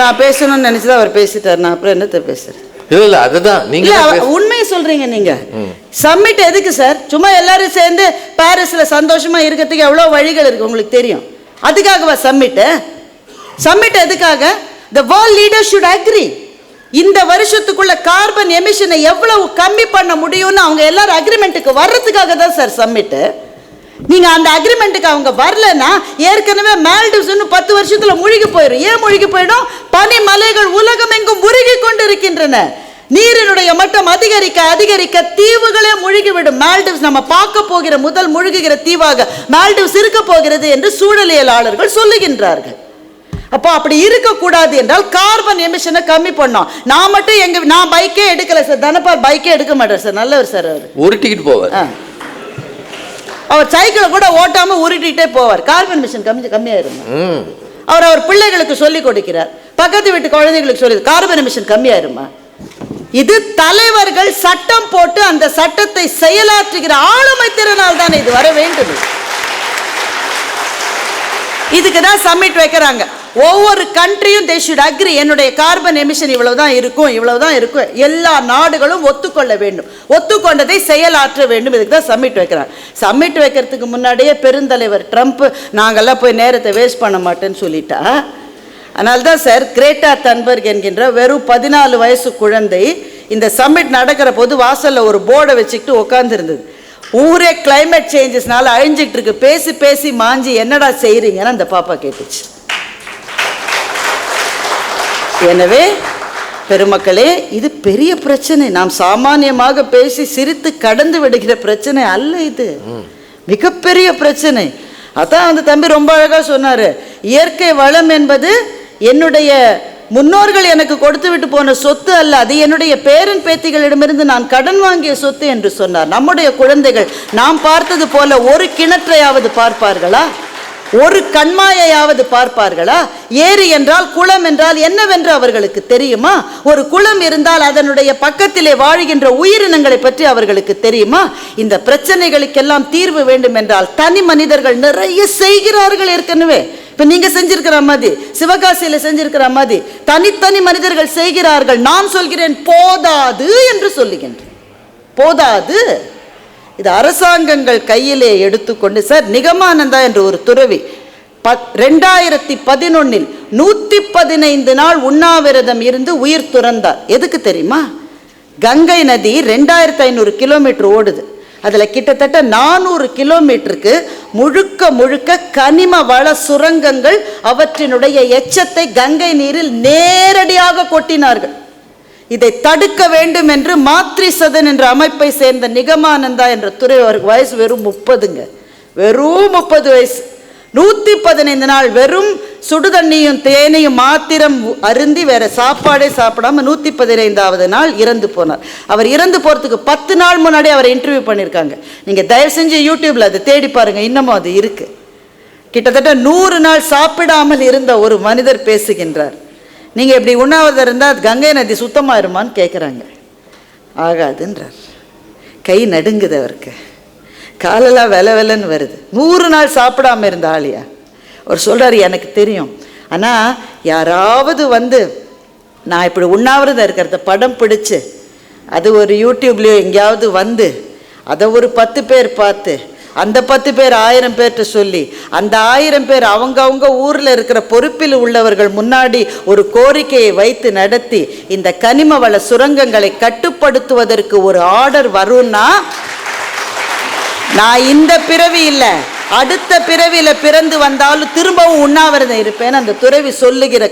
நான் பேசணும்னு நினைச்சுதான் அவர் பேசிட்டார், நான் அப்புறம் என்னத்தை பேசுறேன்? இல்ல அதுதான் நீங்க உண்மையை சொல்றீங்க. நீங்க சம்மிட் எதுக்கு சார்? சும்மா எல்லாரும் சேர்ந்து பாரிஸ்ல சந்தோஷமா இருக்கிறதுக்கு எவ்வளவு வழிகள் இருக்கு உங்களுக்கு தெரியும். அதுக்காகவா சம்மிட்? சம்மிட் எதுக்காக? the world leaders should agree. இந்த வருஷத்துக்குள்ள கார்பன் எமிஷனை எவ்வளவு கம்மி பண்ண முடியும்னு அவங்க எல்லாரும் அக்ரிமெண்ட்டுக்கு வர்றதுக்காக தான் சார் சம்மிட். நீங்க அந்த அக்ரிமெண்ட்டுக்கு அவங்க வரலன்னா ஏற்கனவே மால்டிவ்ஸ் 10 வருஷத்துல மூழ்கி போயிடும். ஏன் மூழ்கி போயிடும்? பனி மலைகள் உலகம் எங்கும் உருகி கொண்டிருக்கின்றன. நீரினுடைய மட்டம் அதிகரிக்க அதிகரிக்க தீவுகளே முழுகிவிடும். மால்டிவ்ஸ் நம்ம பார்க்க போகிற முதல் முழுகுகிற தீவாக மால்டிவ்ஸ் இருக்க போகிறது என்று சூழலியலாளர்கள் சொல்லுகின்றார்கள். அப்போ அப்படி இருக்கக்கூடாது என்றால் கார்பன் எமிஷனை கம்மி பண்ணோம். நான் மட்டும் நான் பைக்கே எடுக்கல சார், தனபால் பைக்கே எடுக்க மாட்டார் சார், நல்லவர் சார். அவர் உருட்டிக்கிட்டு போவார், அவர் சைக்கிளை கூட ஓட்டாம உருட்டிகிட்டே போவார். Carbon emission கம்மியாயிருங்க. அவர் பிள்ளைகளுக்கு சொல்லி கொடுக்கிறார், பக்கத்து வீட்டு குழந்தைகளுக்கு சொல்லி கார்பன் எமிஷன் கம்மியாயிருமா. இது தலைவர்கள் சட்டம் போட்டு அந்த சட்டத்தை செயலாற்றுகிற ஆளுமை திறனால் தான் இது வர வேண்டும். இதுக்கு தான் சம்மிட் வைக்கிறாங்க. ஒவ்வொரு கண்ட்ரியும் they should agree, என்னுடைய கார்பன் எமிஷன் இவ்வளவுதான் இருக்கும், இவ்வளவுதான் இருக்கும். எல்லா நாடுகளும் ஒத்துக்கொள்ள வேண்டும், ஒத்துக்கொண்டதை செயலாற்ற வேண்டும். இதுக்கு தான் சம்மிட் வைக்கிறாங்க. சம்மிட் வைக்கிறதுக்கு முன்னாடியே பெருந்தலைவர் ட்ரம்ப் நாங்கெல்லாம் போய் நேரத்தை வேஸ்ட் பண்ண மாட்டேன்னு சொல்லிட்டா. அதனால தான் சார் கிரேட்டா தன்பர்க் என்கின்ற வெறும் 14 வயசு குழந்தை இந்த சம்மிட் நடக்கிற போது வாசல்ல ஒரு போர்டை வச்சுக்கிட்டு உட்கார்ந்து இருந்தது. ஊரே கிளைமேட் சேஞ்சஸ்னால அழிஞ்சிட்டு இருக்கு, பேசி பேசி மாஞ்சி என்னடா செய்யறீங்கன்னு அந்த பாப்பா கேட்டுச்சு. எனவே பெருமக்களே, இது பெரிய பிரச்சனை. நாம் சாமானியமாக பேசி சிரித்து கடந்து விடுகிற பிரச்சனை அல்ல, இது மிகப்பெரிய பிரச்சனை. அதான் அந்த தம்பி ரொம்ப அழகா சொன்னாரு, இயற்கை வளம் என்பது என்னுடைய முன்னோர்கள் எனக்கு கொடுத்து விட்டு போன சொத்து அல்ல, அது என்னுடைய பேரன் பேத்திகளிடமிருந்து நான் கடன் வாங்கிய சொத்து என்று சொன்னார். நம்முடைய குழந்தைகள் நாம் பார்த்தது போல ஒரு கிணற்றையாவது பார்ப்பார்களா? ஒரு கண்மாயையாவது பார்ப்பார்களா? ஏரி என்றால் குளம் என்றால் என்னவென்று அவர்களுக்கு தெரியுமா? ஒரு குளம் இருந்தால் அதனுடைய பக்கத்திலே வாழ்கின்ற உயிரினங்களை பற்றி அவர்களுக்கு தெரியுமா? இந்த பிரச்சனைகளுக்கெல்லாம் தீர்வு வேண்டும் என்றால் தனி மனிதர்கள் நிறைய செய்கிறார்கள். ஏற்கனவே இப்ப நீங்க செஞ்சிருக்கிற மாதிரி, சிவகாசியில செஞ்சிருக்கிற மாதிரி தனித்தனி மனிதர்கள் செய்கிறார்கள். நான் சொல்கிறேன் போதாது என்று சொல்லுகின்றேன், போதாது. இது அரசாங்கங்கள் கையிலே எடுத்துக்கொண்டு சார் நிகமானந்தா என்ற ஒரு துறவி 2011 115 நாள் உண்ணாவிரதம் இருந்து உயிர் துறந்தார். எதுக்கு தெரியுமா? கங்கை நதி 2500 கிலோமீட்டர் ஓடுது. அதில் கிட்டத்தட்ட 400 கிலோமீட்டருக்கு முழுக்க முழுக்க கனிம வள சுரங்கங்கள் அவற்றினுடைய எச்சத்தை கங்கை நீரில் நேரடியாக கொட்டினார்கள். இதை தடுக்க வேண்டும் என்று மாத்ரி சதன் என்ற அமைப்பை சேர்ந்த நிகமானந்தா என்ற துறை, அவருக்கு வயசு வெறும் 30ங்க, வெறும் 30 வயசு. 115 நாள் வெறும் சுடுதண்ணியும் தேனையும் மாத்திரம் அருந்தி வேற சாப்பாடே சாப்பிடாம 115வது நாள் இறந்து போனார். அவர் இறந்து போறதுக்கு 10 நாள் முன்னாடி அவரை இன்டர்வியூ பண்ணியிருக்காங்க. நீங்க தயவு செஞ்சு யூடியூப்ல அதை தேடி பாருங்க, இன்னமும் அது இருக்கு. கிட்டத்தட்ட 100 நாள் சாப்பிடாமல் இருந்த ஒரு மனிதர் பேசுகின்றார். நீங்க இப்படி உண்ணாவிரதம் இருந்தால் கங்கை நதி சுத்தமாயிருமான்னு கேட்குறாங்க. ஆகாதுன்றார். கை நடுங்குது அவருக்கு, காலெல்லாம் வெலன்னு வருது. 100 நாள் சாப்பிடாம இருந்த ஆளியா? அவர் சொல்றாரு, எனக்கு தெரியும், ஆனால் யாராவது வந்து நான் இப்படி உண்ணாவிரதம் இருக்கிறத படம் பிடிச்சு அது ஒரு யூடியூப்லேயோ எங்கேயாவது வந்து அதை ஒரு 10 பேர் பார்த்து அந்த 10 பேர் 1000 பேர்கிட்ட சொல்லி அந்த 1000 பேர் அவங்கவுங்க ஊரில் இருக்கிற பொறுப்பில் உள்ளவர்கள் முன்னாடி ஒரு கோரிக்கையை வைத்து நடத்தி இந்த கனிம வள சுரங்கங்களை கட்டுப்படுத்துவதற்கு ஒரு ஆர்டர் வரும்னா, நான் இந்த பிறவி இல்லை அடுத்த பிறவியில் பிறந்து வந்தாலும் திரும்பவும் உண்ணாவிரதம் இருப்பேன்னு அந்த துறவி சொல்லுகிற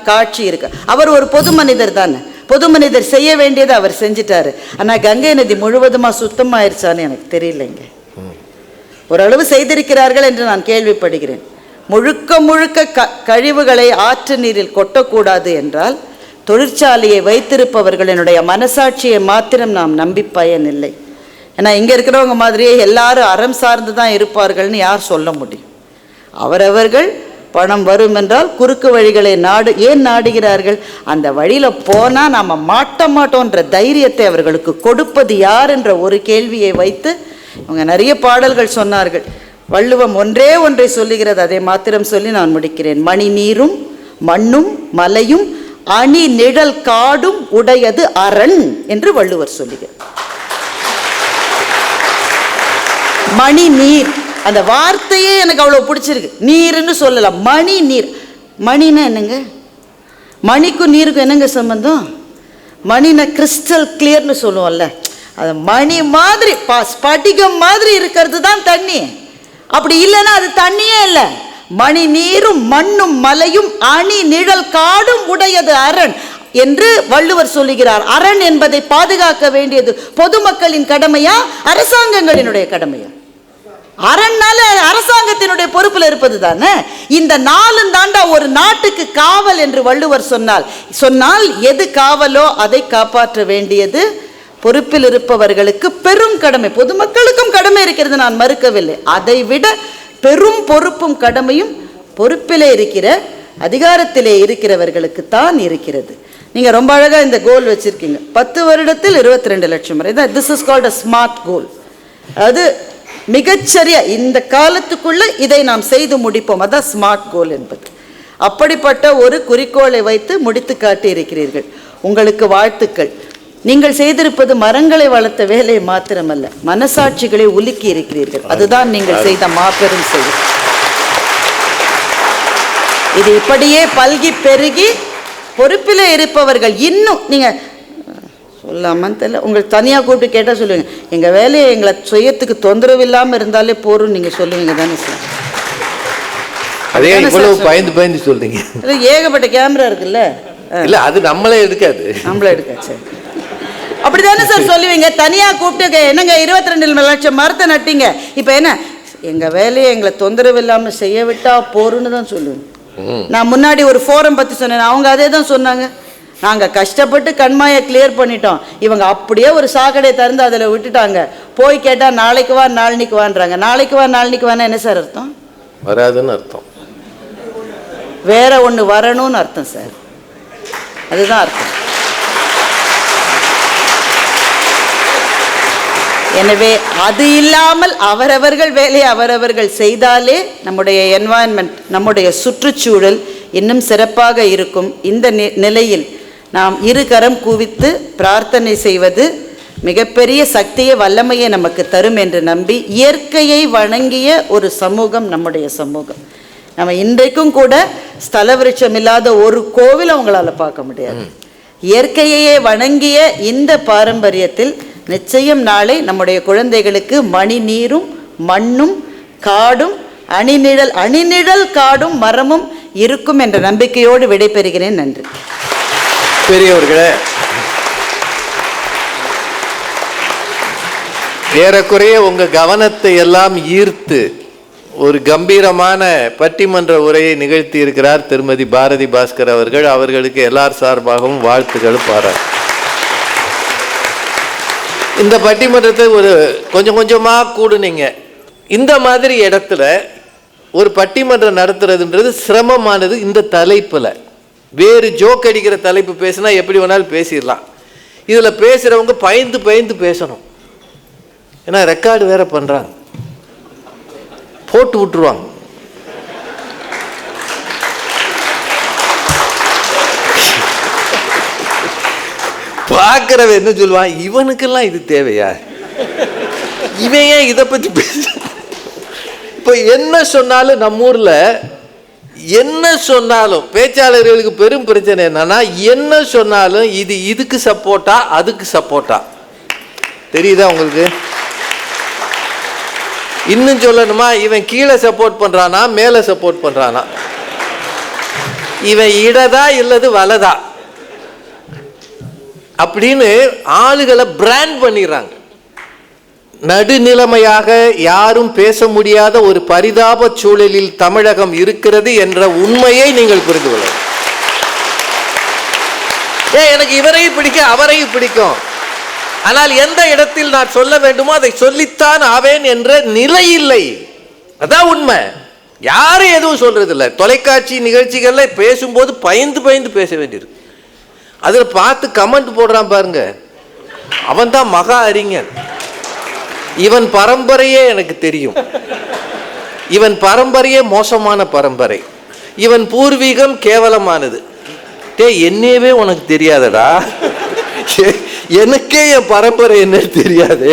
காட்சி இருக்கு. அவர் ஒரு பொது மனிதர் தானே, பொது மனிதர் செய்ய வேண்டியதை அவர் செஞ்சிட்டாரு. ஆனால் கங்கை நதி முழுவதுமாக சுத்தமாயிருச்சான்னு எனக்கு தெரியலைங்க. ஓரளவு செய்திருக்கிறார்கள் என்று நான் கேள்விப்படுகிறேன். முழுக்க முழுக்க கழிவுகளை ஆற்று நீரில் கொட்டக்கூடாது என்றால் தொழிற்சாலையை வைத்திருப்பவர்களினுடைய மனசாட்சியை மாத்திரம் நாம் நம்பி பயனில்லை. ஏன்னா இங்கே இருக்கிறவங்க மாதிரியே எல்லாரும் அறம் சார்ந்து தான் இருப்பார்கள்னு யார் சொல்ல முடியும்? அவரவர்கள் பணம் வரும் என்றால் குறுக்கு வழிகளை ஏன் நாடுகிறார்கள்? அந்த வழியில் போனால் நாம் மாட்ட மாட்டோன்ற தைரியத்தை அவர்களுக்கு கொடுப்பது யார் என்ற ஒரு கேள்வியை வைத்து இவங்க நிறைய பாடல்கள் சொன்னார்கள். வள்ளுவம் ஒன்றை சொல்லுகிறது, அதை மாத்திரம் சொல்லி நான் முடிக்கிறேன். மணி நீரும் மண்ணும் மலையும் அணி நிழல் காடும் உடையது அரண் என்று வள்ளுவர் சொல்லுகிறார். மணி நீர், அந்த வார்த்தையே எனக்கு அவ்வளோ பிடிச்சிருக்கு. நீர்ன்னு சொல்லலாம், மணி நீர். மணின்னா என்னங்க? மணிக்கும் நீருக்கும் என்னங்க சம்பந்தம்? மணினா கிறிஸ்டல் கிளியர்னு சொல்லுவோம்ல, அது மணி மாதிரி ஸ்படிகம் மாதிரி இருக்கிறது தான் தண்ணி. அப்படி இல்லைன்னா அது தண்ணியே இல்லை. மணி நீரும் மண்ணும் மலையும் அணி நிழல் காடும் உடையது அரண் என்று வள்ளுவர் சொல்லுகிறார். அரண் என்பதை பாதுகாக்க வேண்டியது பொதுமக்களின் கடமையா அரசாங்கங்களினுடைய கடமையா? அரண்னால அரசாங்கத்தினுடைய பொறுப்பில் இருப்பது தானே. இந்த 4 தாண்டா ஒரு நாட்டுக்கு காவல் என்று வள்ளுவர் சொன்னால் எது காவலோ அதை காப்பாற்ற வேண்டியது பொறுப்பில் இருப்பவர்களுக்கு பெரும் கடமை. பொதுமக்களுக்கும் கடமை இருக்கிறது, நான் மறுக்கவில்லை. அதை விட பெரும் பொறுப்பும் கடமையும் பொறுப்பிலே இருக்கிற அதிகாரத்திலே இருக்கிறவர்களுக்கு தான் இருக்கிறது. நீங்கள் ரொம்ப அழகாக இந்த கோல் வச்சுருக்கீங்க, 10 வருடத்தில் 22 லட்சம் வரை தான். This is called a smart goal. அது மிகச்சரியா இந்த காலத்துக்குள்ள இதை நாம் செய்து முடிப்போம், அதான் ஸ்மார்ட் கோல் என்பது. அப்படிப்பட்ட ஒரு குறிக்கோளை வைத்து முடித்து காட்டி இருக்கிறீர்கள். உங்களுக்கு வாழ்த்துக்கள். நீங்கள் செய்திருப்பது மரங்களை வளர்த்த வேலையை மாத்திரமல்ல, மனசாட்சிகளை உலுக்கி இருக்கிறீர்கள். அதுதான் நீங்கள் செய்த மாபெரும் செயல். இது இப்படியே பல்கி பெருகி பொறுப்பில் இருப்பவர்கள் இன்னும் நீங்க சொல்லாமன்னு தெரியல, உங்களுக்கு தனியாக கூப்பிட்டு கேட்டால் சொல்லுவீங்க, எங்கள் வேலையை எங்களை செய்யறதுக்கு தொந்தரவு இல்லாமல் இருந்தாலே போரும் நீங்கள் சொல்லுவீங்க தானே சார்? அதே இவ்வளவு பயந்து சொல்றீங்க. ஏகப்பட்ட கேமரா இருக்குல்ல. இல்லை, அது நம்மளே எடுக்காது, நம்மளே எடுக்காது. அப்படிதானே சார் சொல்லுவீங்க? தனியாக கூப்பிட்டு என்னங்க 22 லட்சம் மரத்தை நட்டீங்க, இப்போ என்ன எங்கள் வேலையை எங்களை தொந்தரவு இல்லாமல் செய்ய விட்டா போருன்னு தான் சொல்லுவேன். நான் முன்னாடி ஒரு ஃபோரம் பற்றி சொன்னேன், அவங்க அதே தான் சொன்னாங்க. நாங்கள் கஷ்டப்பட்டு கண்மாயை கிளியர் பண்ணிட்டோம், இவங்க அப்படியே ஒரு சாக்கடையை திறந்து அதில் விட்டுட்டாங்க. போய் கேட்டால் நாளைக்கு வா நாளைக்கு வான்றாங்க. நாளைக்கு வா நாளைக்கு வானா என்ன சார் அர்த்தம்? வராதுன்னு அர்த்தம். வேற ஒன்று வரணும்னு அர்த்தம் சார், அதுதான் அர்த்தம். எனவே அது இல்லாமல் அவரவர்கள் வேலையை அவரவர்கள் செய்தாலே நம்முடைய என்வாயன்மெண்ட், நம்முடைய சுற்றுச்சூழல் இன்னும் சிறப்பாக இருக்கும். இந்த நிலையில் நாம் இருகரம் குவித்து பிரார்த்தனை செய்வது மிகப்பெரிய சக்தியை வல்லமையை நமக்கு தரும் என்று நம்பி, இயற்கையை வணங்கிய ஒரு சமூகம் நம்முடைய சமூகம். நம்ம இன்றைக்கும் கூட ஸ்தல விருட்சம் இல்லாத ஒரு கோவில் அவங்களால பார்க்க முடியாது. இயற்கையையே வணங்கிய இந்த பாரம்பரியத்தில் நிச்சயம் நாளை நம்முடைய குழந்தைகளுக்கு மணி நீரும் மண்ணும் காடும் அணிநிழல் காடும் மரமும் இருக்கும் என்ற நம்பிக்கையோடு விடைபெறுகிறேன். நன்றி. பெரியவர்களே, ஏறக்குறைய உங்க கவனத்தை எல்லாம் ஈர்த்து ஒரு கம்பீரமான பட்டிமன்ற உரையை நிகழ்த்தி இருக்கிறார் திருமதி பாரதி பாஸ்கர் அவர்கள். அவர்களுக்கு எல்லார் சார்பாகவும் வாழ்த்துக்கள், பாராட்டு. இந்த பட்டிமன்றத்தை ஒரு கொஞ்சமாக கூடுனீங்க. இந்த மாதிரி இடத்துல ஒரு பட்டிமன்றம் நடத்துறதுன்றது சிரமமானது. இந்த தலைப்பில் வேறு ஜோக் அடிக்கிற தலைப்பு பேசினா எப்படி வேணாலும் பேசிடலாம். இதில் பேசுகிறவங்க பயந்து பேசணும். ஏன்னா ரெக்கார்டு வேற பண்ணுறாங்க, போட்டு விட்டுருவாங்க. பார்க்கிறவன் என்ன சொல்லுவான், இவனுக்கெல்லாம் இது தேவையா, இவன் ஏன் இதை பத்தி பேச. இப்போ என்ன சொன்னாலும் நம்ம ஊர்ல என்ன சொன்னாலும் பேச்சாளர்களுக்கு பெரும் பிரச்சனை என்னன்னா, என்ன சொன்னாலும் இது இதுக்கு சப்போர்ட்டா அதுக்கு சப்போர்ட்டா. தெரியுதா உங்களுக்கு? இன்னும் சொல்லணுமா, இவன் கீழே சப்போர்ட் பண்றானா மேல சப்போர்ட் பண்றானா, இவன் இடதா இல்லது வலதா அப்படின்னு ஆளுகளை பிராண்ட் பண்ணிடுறாங்க. நடுநிலைமையாக யாரும் பேச முடியாத ஒரு பரிதாப சூழலில் தமிழகம் இருக்கிறது என்ற உண்மையை நீங்கள் புரிந்து கொள்ள. எனக்கு இவரையும் பிடிக்கும் அவரையும் பிடிக்கும், ஆனால் எந்த இடத்தில் நான் சொல்ல வேண்டுமோ அதை சொல்லித்தான் ஆவேன் என்ற நிலை இல்லை. அதான் உண்மை. யாரும் எதுவும் சொல்றது இல்லை. தொலைக்காட்சி நிகழ்ச்சிகள்ல பேசும்போது பயந்து பயந்து பேச வேண்டியிருக்கு. அதுல பார்த்து கமெண்ட் போடுறான் பாருங்க, அவன் தான் மகா அறிஞன், இவன் பரம்பரையே எனக்கு தெரியும், இவன் பரம்பரையே மோசமான பரம்பரை, இவன் பூர்வீகம் கேவலமானது. என்னையவே உனக்கு தெரியாதடா, எனக்கே என் பரம்பரை என்ன தெரியாது,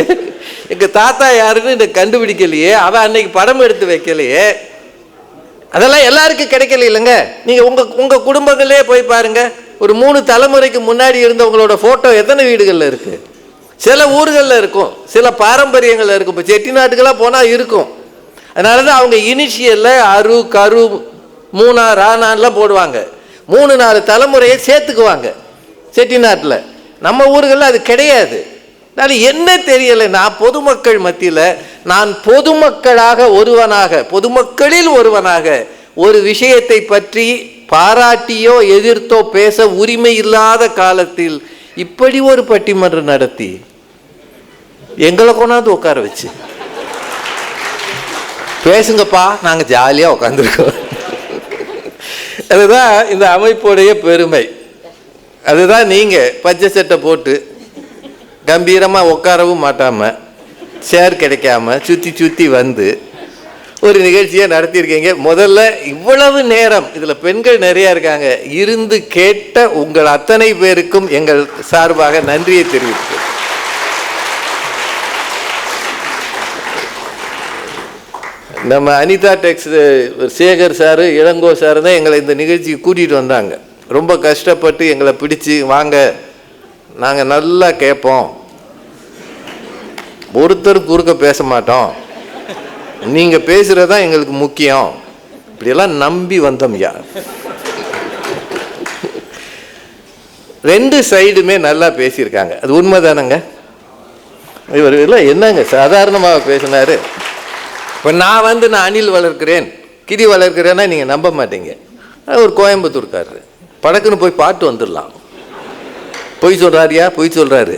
எங்க தாத்தா யாருன்னு எனக்கு கண்டுபிடிக்கலையே, அவன் அன்னைக்கு படம் எடுத்து வைக்கலையே, அதெல்லாம் எல்லாருக்கும் கிடைக்கல இல்லைங்க. நீங்க உங்க குடும்பங்களே போய் பாருங்க, ஒரு 3 தலைமுறைக்கு முன்னாடி இருந்தவங்களோட போட்டோ எத்தனை வீடுகள்ல இருக்கு? சில ஊர்களில் இருக்கும், சில பாரம்பரியங்கள் இருக்கும். இப்போ செட்டிநாட்டுக்கெல்லாம் போனால் இருக்கும். அதனால தான் அவங்க இனிஷியலில் அரு கரு மூணா ரானான்லாம் போடுவாங்க. 3-4 தலைமுறையை சேர்த்துக்குவாங்க செட்டிநாட்டில். நம்ம ஊர்களில் அது கிடையாது. அதனால என்ன தெரியலை, நான் பொதுமக்கள் மத்தியில், நான் பொதுமக்களாக ஒருவனாக, பொதுமக்களில் ஒருவனாக ஒரு விஷயத்தை பற்றி பாராட்டியோ எதிர்த்தோ பேச உரிமை இல்லாத காலத்தில் இப்படி ஒரு பட்டிமன்றம் நடத்தி எங்களை கொண்டாந்து உட்கார வச்சு பேசுங்கப்பா, நாங்க ஜாலியா உட்காந்துருக்கோம். அதுதான் இந்த அமைப்புடைய பெருமை. அதுதான் நீங்க பச்சை சட்டை போட்டு கம்பீரமா உட்காரவும் மாட்டாம, சேர் கிடைக்காம சுத்தி சுத்தி வந்து ஒரு நிகழ்ச்சியை நடத்தியிருக்கீங்க. முதல்ல இவ்வளவு நேரம் இதுல பெண்கள் நிறைய இருக்காங்க, இருந்து கேட்ட உங்கள் அத்தனை பேருக்கும் எங்கள் சார்பாக நன்றியை தெரிவித்து, நம்ம அனிதா டெக்ஸ் சேகர் சாரு இளங்கோ சாரு தான் எங்களை இந்த நிகழ்ச்சிக்கு கூட்டிகிட்டு வந்தாங்க. ரொம்ப கஷ்டப்பட்டு எங்களை பிடிச்சி, வாங்க நாங்கள் நல்லா கேட்போம், ஒருத்தர் குறுக்க பேச மாட்டோம், நீங்க பேசுறதா எங்களுக்கு முக்கியம், இப்படியெல்லாம் நம்பி வந்தோம். யார் 2 சைடுமே நல்லா பேசியிருக்காங்க. அது உண்மைதானங்க? இவர் எல்லாம் என்னங்க சாதாரணமாக பேசினாரு. இப்போ நான் அணில் வளர்க்கிறேன் கிளி வளர்க்கிறேன்னா நீங்கள் நம்ப மாட்டீங்க. ஒரு கோயம்புத்தூர்காரரு படக்குன்னு போய் பாட்டு வந்துடலாம். பொய் சொல்கிறாரியா? பொய் சொல்கிறாரு.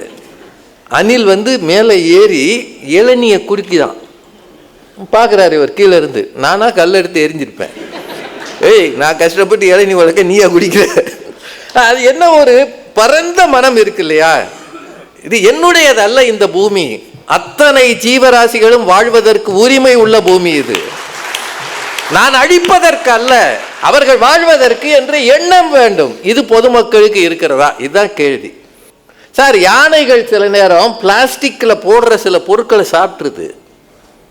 அணில் மேலே ஏறி இளநியை குடிக்குதான். பார்க்குறாரு இவர் கீழே இருந்து. நானா கல் எடுத்து எரிஞ்சிருப்பேன். ஏய், நான் கஷ்டப்பட்டு இளநீ வளர்க்க நீயா குடிக்கிற? அது என்ன ஒரு பரந்த மனம் இருக்கு இல்லையா? இது என்னுடையது அல்ல இந்த பூமி, அத்தனை ஜீவராசிகளும் வாழ்வதற்கு உரிமை உள்ள பூமி இது. நான் அழிப்பதற்கு அல்ல, அவர்கள் வாழ்வதற்கு என்று எண்ணம் வேண்டும். இது பொதுமக்களுக்கு இருக்கிறதா? இதுதான் கேள்வி. சார், யானைகள் சில நேரம் பிளாஸ்டிக்ல போடுற சில பொருட்களை சாப்பிட்டுருது.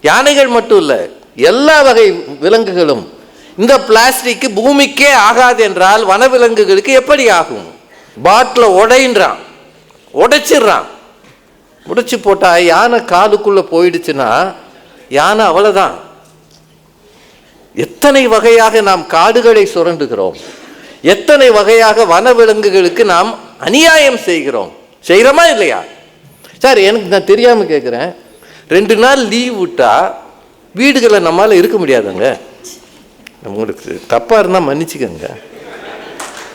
யானைகள் மட்டும் இல்ல, எல்லா வகை விலங்குகளும். இந்த பிளாஸ்டிக் பூமிக்கே ஆகாது என்றால் வனவிலங்குகளுக்கு எப்படி ஆகும்? பாட்டில் உடைன்றான், உடைச்சிடுறான். உடைச்சு போட்டா யானை காலுக்குள்ள போயிடுச்சுன்னா யானை அவ்வளவுதான். எத்தனை வகையாக நாம் காடுகளை சுரண்டுகிறோம், எத்தனை வகையாக வனவிலங்குகளுக்கு நாம் அநியாயம் செய்கிறோம். செய்கிறோமா இல்லையா? சார், எனக்கு நான் தெரியாம கேட்குறேன், 2 நாள் லீவ் விட்டா வீடுகளை நம்மளால இருக்க முடியாதுங்க. உங்களுக்கு தப்பா இருந்தா மன்னிச்சுக்கங்க.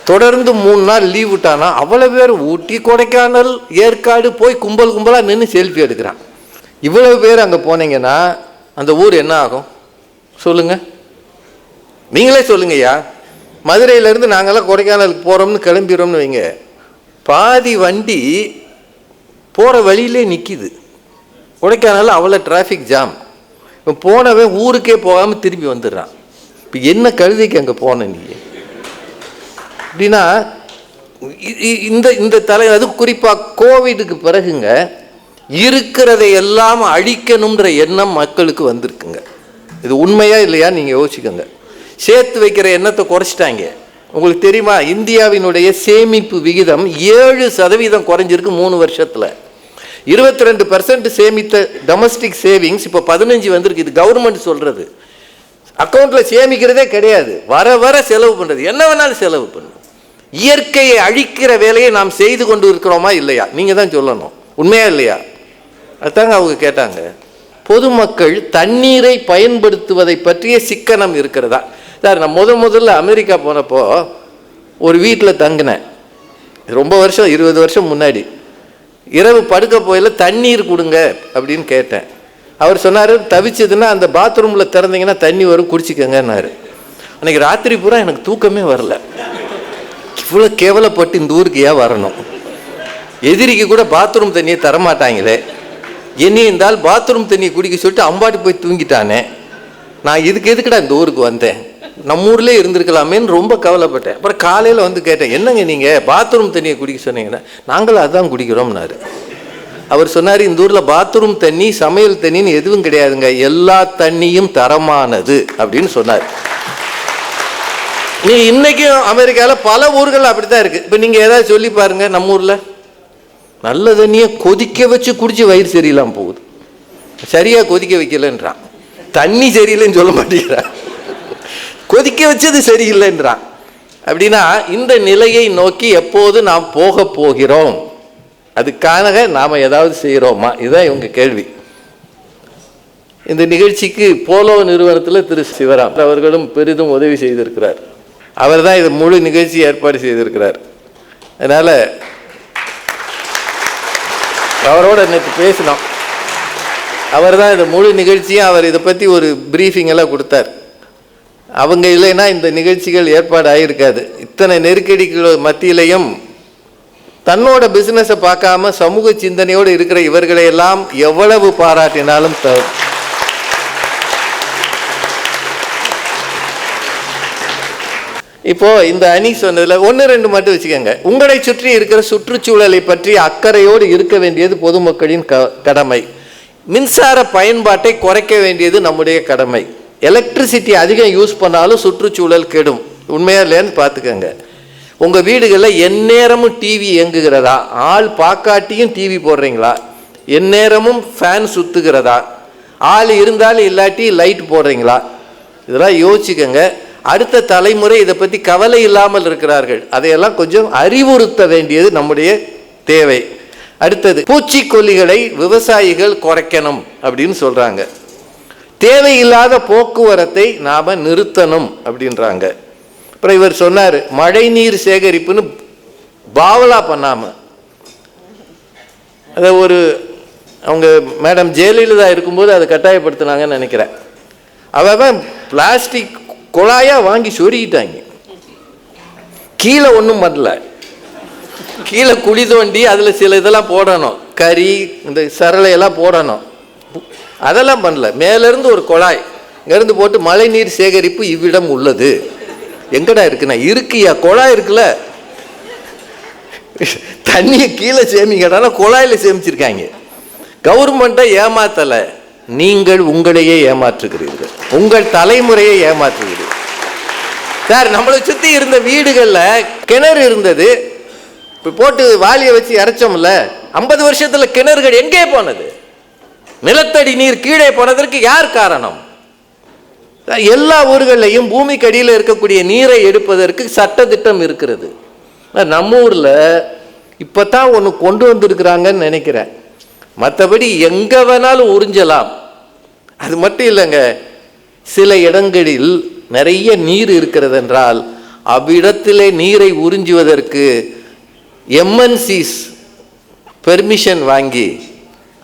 தொடர்ந்து 3 நாள் லீவ் விட்டானா அவ்வளவு பேர் ஊட்டி கொடைக்கானல் ஏற்காடு போய் கும்பல் கும்பலா நின்று செல்ஃபி எடுக்கிறான். இவ்வளவு பேர் அங்க போனீங்கன்னா அந்த ஊர் என்ன ஆகும் சொல்லுங்க? நீங்களே சொல்லுங்கய்யா. மதுரையிலேருந்து நாங்கள்லாம் கொடைக்கானலுக்கு போகிறோம்னு கிளம்பிடுறோம்னு வைங்க, பாதி வண்டி போகிற வழியிலே நிற்கிது. கொடைக்கானலில் அவ்வளோ டிராஃபிக் ஜாம். இப்போ போனவன் ஊருக்கே போகாமல் திரும்பி வந்துடுறான். இப்போ என்ன கழுதைக்கு அங்கே போன நீ? அப்படின்னா இந்த தலை, அது குறிப்பாக கோவிடுக்கு பிறகுங்க இருக்கிறதை எல்லாம் அழிக்கணுன்ற எண்ணம் மக்களுக்கு வந்திருக்குங்க. இது உண்மையா இல்லையா நீங்கள் யோசிக்கோங்க. சேர்த்து வைக்கிற எண்ணத்தை குறைச்சிட்டாங்க. உங்களுக்கு தெரியுமா, இந்தியாவினுடைய சேமிப்பு விகிதம் 7% குறைஞ்சிருக்கு 3 வருஷத்தில். 22% சேமித்த டொமஸ்டிக் சேவிங்ஸ் இப்போ 15 வந்திருக்கு. இது கவர்மெண்ட் சொல்றது. அக்கௌண்ட்ல சேமிக்கிறதே கிடையாது, வர வர செலவு பண்றது, என்ன வேணாலும் செலவு பண்ணும். இயற்கையை அழிக்கிற வேலையை நாம் செய்து கொண்டு இருக்கிறோமா இல்லையா? நீங்க தான் சொல்லணும், உண்மையா இல்லையா? அதுதாங்க அவங்க கேட்டாங்க. பொதுமக்கள் தண்ணீரை பயன்படுத்துவதை பற்றிய சிக்கனம் இருக்கிறதா? சார், நான் முதல்ல அமெரிக்கா போனப்போ ஒரு வீட்டில் தங்கினேன். ரொம்ப வருஷம், 20 வருஷம் முன்னாடி. இரவு படுக்க போயில தண்ணீர் கொடுங்க அப்படின்னு கேட்டேன். அவர் சொன்னார், தவிச்சதுன்னா அந்த பாத்ரூமில் திறந்தீங்கன்னா தண்ணி வரும், குடிச்சிக்கங்கன்னாரு. அன்றைக்கி ராத்திரி பூரா எனக்கு தூக்கமே வரல. இவ்வளோ கேவலப்பட்டு இந்த ஊருக்கு ஏன் வரணும்? எதிரிக்கு கூட பாத்ரூம் தண்ணியை தரமாட்டாங்களே. என்னையும் இருந்தால் பாத்ரூம் தண்ணியை குடிக்க சொல்லிட்டு அம்பாட்டி போய் தூங்கிட்டானே. நான் எதுக்குடா இந்த ஊருக்கு வந்தேன், நம்ம ஊர்லேயே இருந்திருக்கலாமேன்னு ரொம்ப கவலைப்பட்டேன். அப்புறம் காலையில் வந்து கேட்டேன், என்னங்க நீங்கள் பாத்ரூம் தண்ணியை குடிக்க சொன்னீங்கன்னா, நாங்களும் அதான் குடிக்கிறோம்னாரு. அவர் சொன்னார், இந்த ஊரில் பாத்ரூம் தண்ணி சமையல் தண்ணின்னு எதுவும் கிடையாதுங்க, எல்லா தண்ணியும் தரமானது அப்படின்னு சொன்னார். நீ இன்னைக்கும் அமெரிக்காவில் பல ஊர்கள் அப்படித்தான் இருக்கு. இப்போ நீங்கள் ஏதாவது சொல்லி பாருங்க, நம்ம ஊரில் நல்ல தண்ணியை கொதிக்க வச்சு குடிச்சு வயிறு சரியில்லாமல் போகுது. சரியாக கொதிக்க வைக்கலன்றான். தண்ணி சரியில்லைன்னு சொல்ல மாட்டேங்கிறான், கொதிக்க வச்சது சரியில்லைன்றான். அப்படின்னா இந்த நிலையை நோக்கி எப்போது நாம் போக போகிறோம்? அதுக்காக நாம் ஏதாவது செய்கிறோமா? இதுதான் இவங்க கேள்வி. இந்த நிகழ்ச்சிக்கு போலோ நிறுவனத்தில் திரு சிவராம் அவர்களும் பெரிதும் உதவி செய்திருக்கிறார். அவர் தான் இது முழு நிகழ்ச்சி ஏற்பாடு செய்திருக்கிறார். அதனால் அவரோட நேற்று பேசினோம். அவர் தான் இந்த முழு நிகழ்ச்சியும் அவர் இதை பற்றி ஒரு ப்ரீஃபிங் எல்லாம் கொடுத்தார். அவங்க இல்லைன்னா இந்த நிகழ்ச்சிகள் ஏற்பாடு ஆகியிருக்காது. இத்தனை நெருக்கடிகள் மத்தியிலையும் தன்னோட பிஸ்னஸை பார்க்காம சமூக சிந்தனையோடு இருக்கிற இவர்களையெல்லாம் எவ்வளவு பாராட்டினாலும் இப்போ இந்த அணி சொன்னதுல 1-2 மட்டும் வச்சுக்கோங்க. உங்களை சுற்றி இருக்கிற சுற்றுச்சூழலை பற்றி அக்கறையோடு இருக்க வேண்டியது பொதுமக்களின் கடமை. மின்சார பயன்பாட்டை குறைக்க வேண்டியது நம்முடைய கடமை. எலக்ட்ரிசிட்டி அதிகம் யூஸ் பண்ணாலும் சுற்றுச்சூழல் கெடும். உண்மையா இல்லையான்னு பார்த்துக்கோங்க. உங்கள் வீடுகளில் எந்நேரமும் டிவி இயங்குகிறதா? ஆள் பார்க்காட்டியும் டிவி போடுறீங்களா? எந்நேரமும் ஃபேன் சுற்றுகிறதா? ஆள் இருந்தாலும் இல்லாட்டி லைட் போடுறீங்களா? இதெல்லாம் யோசிச்சுக்கோங்க. அடுத்த தலைமுறை இதை பற்றி கவலை இல்லாமல் இருக்கிறார்கள். அதையெல்லாம் கொஞ்சம் அறிவுறுத்த வேண்டியது நம்முடைய தேவை. அடுத்தது, பூச்சிக்கொல்லிகளை விவசாயிகள் குறைக்கணும் அப்படின்னு சொல்கிறாங்க. தேவையில்லாத போக்குவரத்தை நாம் நிறுத்தணும் அப்படின்றாங்க. அப்புறம் இவர் சொன்னார், மழை நீர் சேகரிப்புன்னு பாவலா பண்ணாமல், அதை ஒரு அவங்க மேடம் ஜெயலலிதா இருக்கும்போது அதை கட்டாயப்படுத்தினாங்கன்னு நினைக்கிறேன். அவன் பிளாஸ்டிக் குழாயாக வாங்கி சொருகிட்டாங்க. கீழே ஒன்றும் பண்ணல, கீழே குழி தோண்டி அதில் சில இதெல்லாம் போடணும், கறி இந்த சரளையெல்லாம் போடணும், அதெல்லாம் பண்ணல. மேலேருந்து ஒரு குழாய் இங்கேருந்து போட்டு மழை நீர் சேகரிப்பு இவ்விடம் உள்ளது. எங்கடா இருக்குண்ணா? இருக்கியா, குழாய் இருக்குல்ல, தண்ணியை கீழே சேமிக்கடானா குழாயில் சேமிச்சிருக்காங்க. கவர்மெண்ட்டை ஏமாத்தலை, நீங்கள் உங்களையே ஏமாற்றுகிறீர்கள், உங்கள் தலைமுறையை ஏமாற்றுகிறீர்கள். சார், நம்மளை சுற்றி இருந்த வீடுகளில் கிணறு இருந்தது, இப்போ போட்டு வாளியை வச்சு இறைச்சோம்ல, 50 வருஷத்தில் கிணறுகள் எங்கே போனது? நிலத்தடி நீர் கீழே போனதற்கு யார் காரணம்? எல்லா ஊர்களையும் பூமிக்கு அடியில் இருக்கக்கூடிய நீரை எடுப்பதற்கு சட்டத்திட்டம் இருக்கிறது. நம்ம ஊரில் இப்போ தான் ஒன்று கொண்டு வந்திருக்கிறாங்கன்னு நினைக்கிறேன். மற்றபடி எங்கே வேணாலும் உறிஞ்சலாம். அது மட்டும் இல்லைங்க, சில இடங்களில் நிறைய நீர் இருக்கிறது என்றால் அவ்விடத்திலே நீரை உறிஞ்சுவதற்கு எம்என்சிஸ் பெர்மிஷன் வாங்கி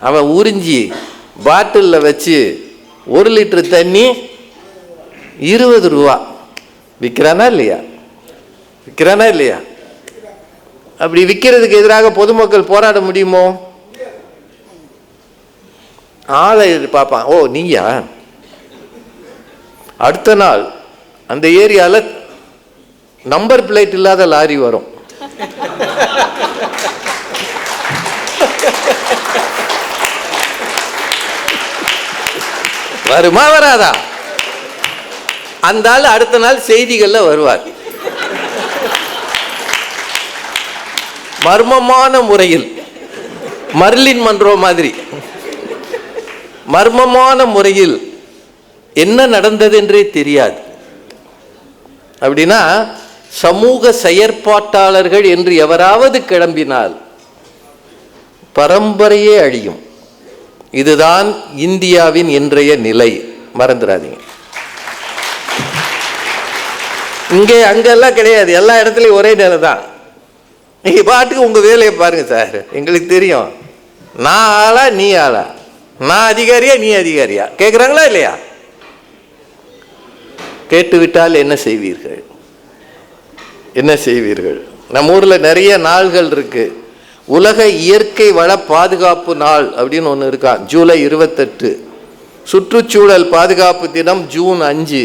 அவன் உறிஞ்சி பாட்டிலில் வச்சு 1 லிட்டர் தண்ணி 20 ரூபா விற்கிறானா இல்லையா? விற்கிறானா இல்லையா? அப்படி விற்கிறதுக்கு எதிராக பொதுமக்கள் போராட முடியுமோ? ஆளை பார்ப்பான், ஓ நீயா? அடுத்த நாள் அந்த ஏரியாவில் நம்பர் பிளேட் இல்லாத லாரி வரும். வருமா வராதா? அந்த ஆள் அடுத்த நாள் செய்திகள்ல வருவார். மர்மமான முறையில், மர்லின் மன்றோ மாதிரி மர்மமான முறையில் என்ன நடந்தது என்றே தெரியாது. அப்படின்னா சமூக செயற்பாட்டாளர்கள் என்று எவராவது கிளம்பினால் பரம்பரையே அழியும். இதுதான் இந்தியாவின் இன்றைய நிலை. மறந்துடாதீங்க. இங்கே அங்கெல்லாம் கிடையாது, எல்லா இடத்துலையும் ஒரே நிலை தான். நீங்க பாட்டுக்கு உங்க வேலையை பாருங்க சார். எங்களுக்கு தெரியும், நான் ஆளா நீ ஆளா, நான் அதிகாரியா நீ அதிகாரியா கேட்குறாங்களா இல்லையா? கேட்டுவிட்டால் என்ன செய்வீர்கள்? என்ன செய்வீர்கள்? நம்ம ஊரில் நிறைய நாள்கள் இருக்கு. உலக இயற்கை வள பாதுகாப்பு நாள் அப்படின்னு ஒன்று இருக்கா, ஜூலை 28. சுற்றுச்சூழல் பாதுகாப்பு தினம் ஜூன் 5.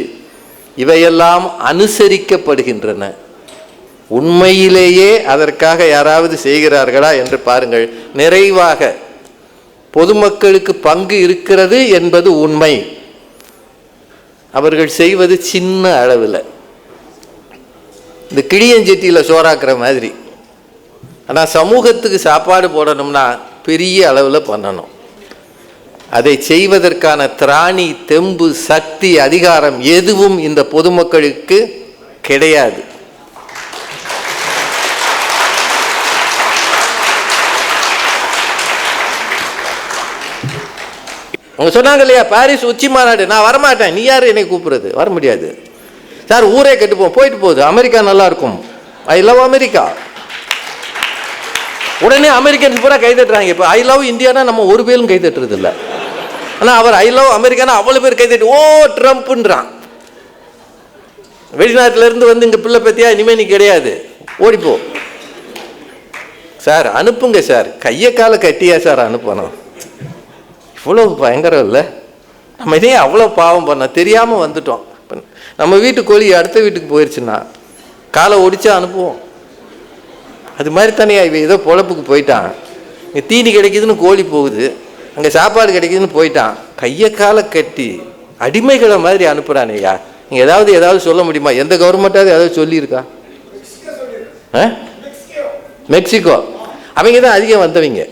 இவையெல்லாம் அனுசரிக்கப்படுகின்றன. உண்மையிலேயே அதற்காக யாராவது செய்கிறார்களா என்று பாருங்கள். நிறைவாக பொதுமக்களுக்கு பங்கு இருக்கிறது என்பது உண்மை. அவர்கள் செய்வது சின்ன அளவில், இந்த கிளியஞ்செட்டியில் சோறாக்குற மாதிரி. ஆனால் சமூகத்துக்கு சாப்பாடு போடணும்னா பெரிய அளவில் பண்ணணும். அதை செய்வதற்கான திராணி, தெம்பு, சக்தி, அதிகாரம் எதுவும் இந்த பொதுமக்களுக்கு கிடையாது. அவங்க சொன்னாங்க இல்லையா, பாரிஸ் உச்சி மாநாடு, நான் வரமாட்டேன். நீ யார் என்னை கூப்பிடுறது? வர முடியாது சார், ஊரே கெட்டுப்போம், போயிட்டு போகுது. அமெரிக்கா நல்லா இருக்கும், ஐ லவ் அமெரிக்கா. உடனே அமெரிக்கன்ஸ் பூரா கைதட்டுறாங்க. இப்போ ஐ லவ் இந்தியானா நம்ம ஒரு பேரும் கைதட்டுறது இல்லை. ஆனால் அவர் ஐ லவ் அமெரிக்கானா அவ்வளோ பேர் கைதட்டு ஓ ட்ரம்ப்ன்றான். வெளிநாட்டிலேருந்து வந்து இங்கே பிள்ளை பற்றியா, இனிமேல் நீ கிடையாது, ஓடிப்போ சார். அனுப்புங்க சார், கையை காலை கட்டியா சார் அனுப்பணும். இவ்வளோ பயங்கரம் இல்லை? நம்ம இதே அவ்வளோ பாவம் பண்ணோம், தெரியாமல் வந்துட்டோம். நம்ம வீட்டு கோழி அடுத்த வீட்டுக்கு போயிடுச்சுன்னா காலை ஒடிச்சா அனுப்புவோம். அது மாதிரி தானே இவன் ஏதோ பொழப்புக்கு போயிட்டான். இங்கே தீனி கிடைக்குதுன்னு கோழி போகுது, அங்கே சாப்பாடு கிடைக்குதுன்னு போயிட்டான். கையை காலை கட்டி அடிமைகளை மாதிரி அனுப்புகிறானேயா. நீங்கள் ஏதாவது சொல்ல முடியுமா? எந்த கவர்மெண்ட்டாவது ஏதாவது சொல்லியிருக்கா? மெக்சிகோ அவங்க தான் அதிகம் வந்தவங்க.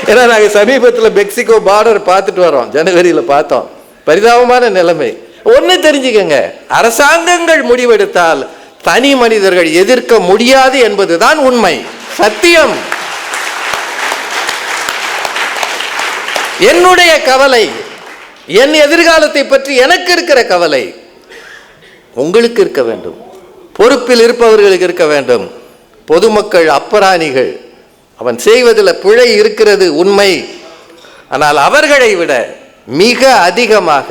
ஏன்னா நாங்கள் சமீபத்தில் மெக்சிகோ பார்டர் பார்த்துட்டு வரோம், ஜனவரியில் பார்த்தோம். பரிதாபமான நிலைமை. ஒன்று தெரிஞ்சுக்கங்க, அரசாங்கங்கள் முடிவெடுத்தால் தனி மனிதர்கள் எதிர்க்க முடியாது என்பதுதான் உண்மை, சத்தியம். என்னுடைய கவலை, என் எதிர்காலத்தை பற்றி எனக்கு இருக்கிற கவலை உங்களுக்கு இருக்க வேண்டும், பொறுப்பில் இருப்பவர்களுக்கு இருக்க வேண்டும். பொதுமக்கள் அப்பராணிகள், அவன் செய்வதில் பிழை இருக்கிறது உண்மை. ஆனால் அவர்களை விட மிக அதிகமாக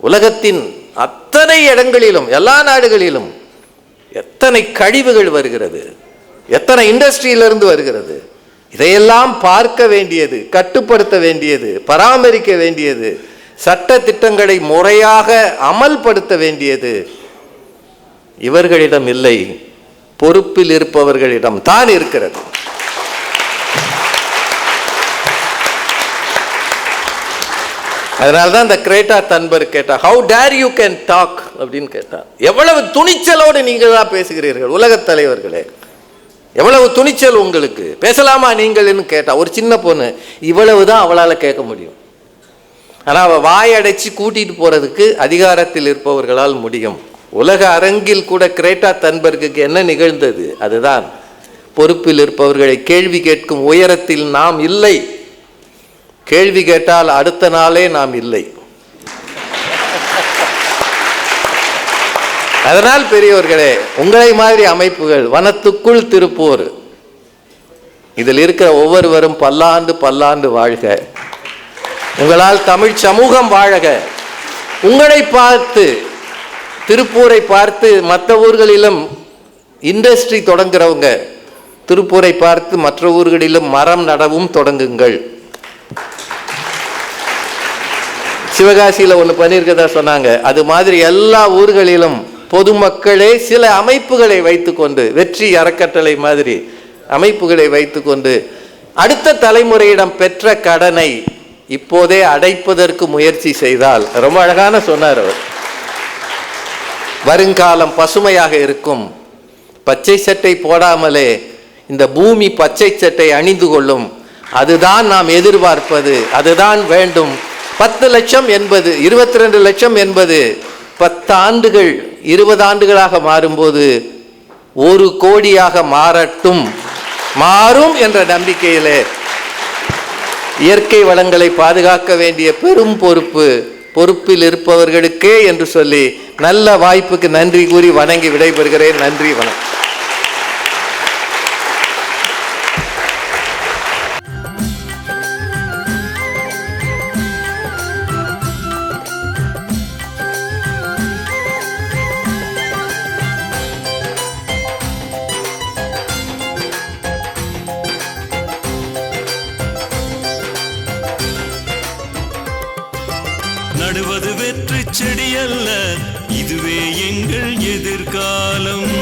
உலகத்தின் அத்தனை இடங்களிலும், எல்லா நாடுகளிலும் எத்தனை கழிவுகள் வருகிறது, எத்தனை இண்டஸ்ட்ரியிலிருந்து வருகிறது. இதையெல்லாம் பார்க்க வேண்டியது, கட்டுப்படுத்த வேண்டியது, பராமரிக்க வேண்டியது, சட்ட திட்டங்களை முறையாக அமல்படுத்த வேண்டியது இவர்களிடம் இல்லை, பொறுப்பில் இருப்பவர்களிடம் தான் இருக்கிறது. அதனால்தான் இந்த கிரேட்டா தன்பர்க் கேட்டா, how dare you can talk அப்படின்னு கேட்டா. எவ்வளவு துணிச்சலோடு நீங்கள் தான் பேசுகிறீர்கள் உலகத் தலைவர்களே, எவ்வளவு துணிச்சல் உங்களுக்கு, பேசலாமா நீங்கள்னு கேட்டா. ஒரு சின்ன பொண்ணு இவ்வளவுதான் அவளால் கேட்க முடியும். ஆனால் அவள் வாயடைச்சு கூட்டிட்டு போறதுக்கு அதிகாரத்தில் இருப்பவர்களால் முடியும். உலக அரங்கில் கூட கிரேட்டா தன்பர்க்கு என்ன நிகழ்ந்தது? அதுதான், பொறுப்பில் இருப்பவர்களை கேள்வி கேட்கும் உயரத்தில் நாம் இல்லை. கேள்வி கேட்டால் அடுத்த நாளே நாம் இல்லை. அதனால் பெரியவர்களே, உங்களை மாதிரி அமைப்புகள், வனத்துக்குள் திருப்பூர், இதில் இருக்கிற ஒவ்வொருவரும் பல்லாண்டு பல்லாண்டு வாழ்க. உங்களால் தமிழ் சமூகம் வாழக. உங்களை பார்த்து, திருப்பூரை பார்த்து மற்ற ஊர்களிலும் இண்டஸ்ட்ரி தொடங்குறவங்க திருப்பூரை பார்த்து மற்ற ஊர்களிலும் மரம் நடவும் தொடங்குங்கள். சிவகாசியில் ஒன்று பண்ணியிருக்கதா சொன்னாங்க. அது மாதிரி எல்லா ஊர்களிலும் பொதுமக்களே சில அமைப்புகளை வைத்துக்கொண்டு, வெற்றி அறக்கட்டளை மாதிரி அமைப்புகளை வைத்துக்கொண்டு அடுத்த தலைமுறையிடம் பெற்ற கடனை இப்போதே அடைப்பதற்கு முயற்சி செய்தால், ரொம்ப அழகான சொன்னார் அவர், வருங்காலம் பசுமையாக இருக்கும். பச்சை சட்டை போடாமலே இந்த பூமி பச்சை சட்டை அணிந்து கொள்ளும். அதுதான் நாம் எதிர்பார்ப்பது, அதுதான் வேண்டும். 10 லட்சம் என்பது 22 லட்சம் என்பது 10 ஆண்டுகள் 20 ஆண்டுகளாக மாறும்போது 1 கோடியாக மாறும் என்ற நம்பிக்கையிலே இயற்கை வளங்களை பாதுகாக்க வேண்டிய பெரும் பொறுப்பில் இருப்பவர்களுக்கே என்று சொல்லி நல்ல வாய்ப்புக்கு நன்றி கூறி வணங்கி விடைபெறுகிறேன். நன்றி, வணக்கம். நடுவது வெற்றி செடி அல்ல, இதுவே எங்கள் எதிர்காலம்.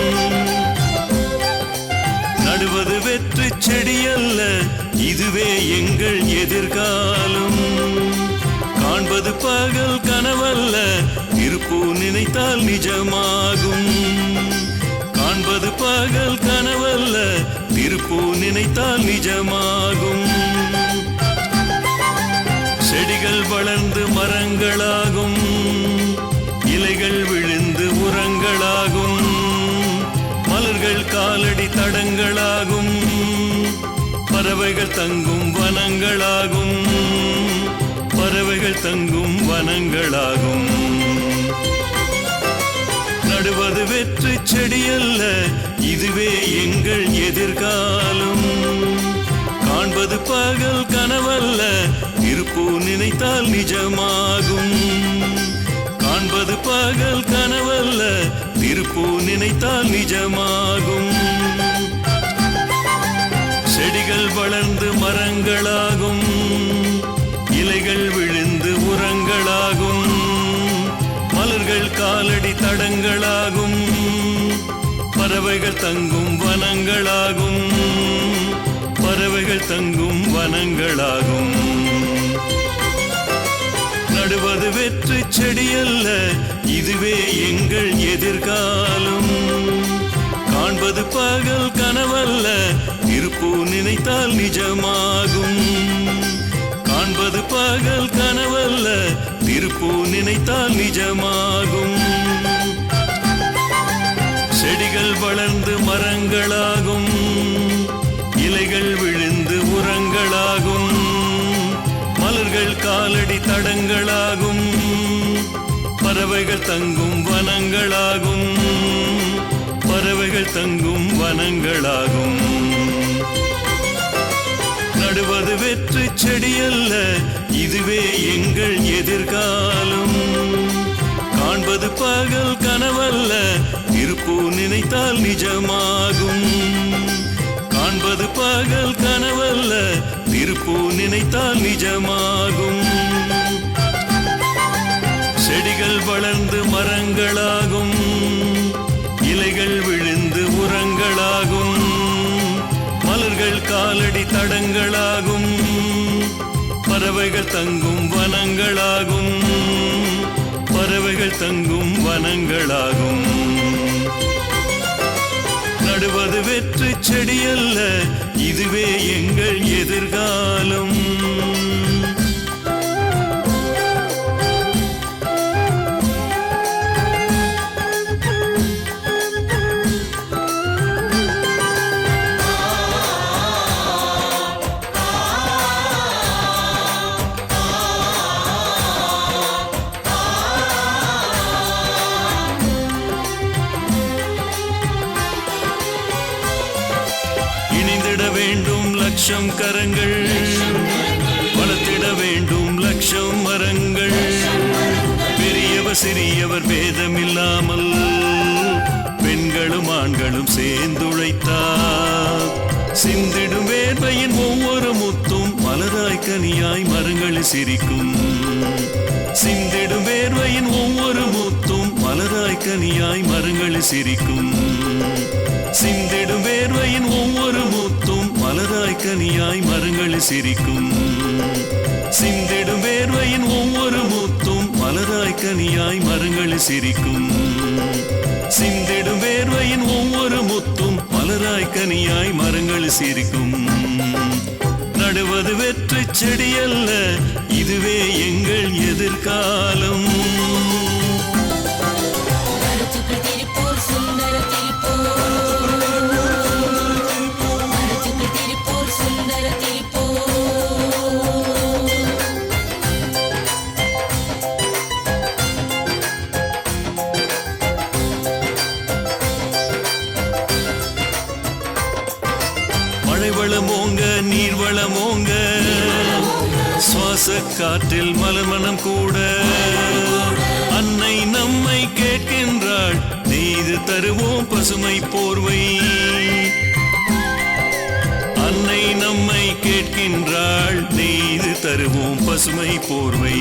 நடுவது வெற்றி செடி அல்ல, இதுவே எங்கள் எதிர்காலம். காண்பது பகல் கனவல்ல, இருப்பு நினைத்தால் நிஜமாகும். காண்பது பகல் கனவல்ல, இருப்பு நினைத்தால் நிஜமாகும். செடிகள் வளர்ந்து மரங்களாகும், இலைகள் விழுந்து உரங்களாகும். மலர்கள் காலடி தடங்களாகும், பறவைகள் தங்கும் வனங்களாகும். பறவைகள் தங்கும் வனங்களாகும். நடுவது வெற்றி செடி அல்ல, இதுவே எங்கள் எதிர்காலம். காண்பது பகல் கனவல்ல, இருப்பு நினைத்தால் நிஜமாகும். காண்பது பகல் கனவல்ல, இருப்பு நினைத்தால் நிஜமாகும். செடிகள் வளர்ந்து மரங்களாகும், இலைகள் விழுந்து உரங்களாகும். மலர்கள் காலடி தடங்களாகும், பறவைகள் தங்கும் வனங்களாகும். பறவைகள் தங்கும் வனங்களாகும். நடுவது வெற்றி செடி அல்ல, இதுவே எங்கள் எதிர்காலம். காண்பது பகல் கனவல்ல, இருப்பு நினைத்தால் நிஜமாகும். காண்பது பகல் கனவல்ல, இருப்பு நினைத்தால் நிஜமாகும். செடிகள் வளர்ந்து மரங்களாகும், இலைகள் விழுந்து உரங்களாகும். மலர்கள் காலடி தடங்களாகும், பறவைகள் தங்கும் வனங்களாகும். பறவைகள் தங்கும் வனங்களாகும். நடுவது வெற்றி செடி அல்ல, இதுவே எங்கள் எதிர்காலம். காண்பது பகல் கனவல்ல, இருப்பு நினைத்தால் நிஜமாகும். காண்பது பகல் கனவல்ல, இருப்பு நினைத்தால் நிஜமாகும். செடிகள் வளர்ந்து மரங்களாகும், இலைகள் விழுந்து உரங்களாகும். மலர்கள் காலடி தடங்களாகும், பறவைகள் தங்கும் வனங்களாகும். பறவைகள் தங்கும் வனங்களாகும். நடுவது வெற்றி செடி அல்ல, இதுவே எங்கள் எதிர்காலம். இணைந்திட வேண்டும் லட்சம் கரங்கள், வளர்த்திட வேண்டும் லட்சம் மரங்கள். பெரியவர் சிறியவர் பேதமில்லாமல் பெண்களும் ஆண்களும் சேர்ந்துழைத்தார். சிந்திடும் வேர்வையின் ஒவ்வொரு முத்தும் மலராய் கனியாய் மரங்களில் சிரிக்கும். சிந்திடும் வேர்வையின் ஒவ்வொரு முத்தும் மலராய் கனியாய் மரங்கள் சிரிக்கும். சிந்திடும் வேர்வையின் ஒவ்வொரு முத்தும் மலராய் கனியாய் மரங்கள் சிரிக்கும். சிந்திடும் வேர்வையின் ஒவ்வொரு முத்தும் மலராய் கனியாய் மரங்கள் சிரிக்கும். சிந்திடும் வேர்வையின் ஒவ்வொரு முத்தும் மலராய் கனியாய் மரங்கள் சிரிக்கும். நடுவது வெற்றி செடி அல்ல, இதுவே எங்கள் எதிர்காலம். மழை வளமோங்க நீர் வளமோங்க, சுவாச காற்றில் மலமணம் கூட. அன்னை நம்மை கேட்கின்றாள், நெய்து தருவோம் பசுமை போர்வை. அன்னை நம்மை கேட்கின்றாள், நெய்து தருவோம் பசுமை போர்வை.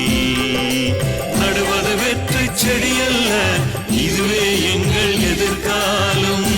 நடுவது வெற்றி செடி அல்ல, இதுவே எங்கள் எதிர்காலம்.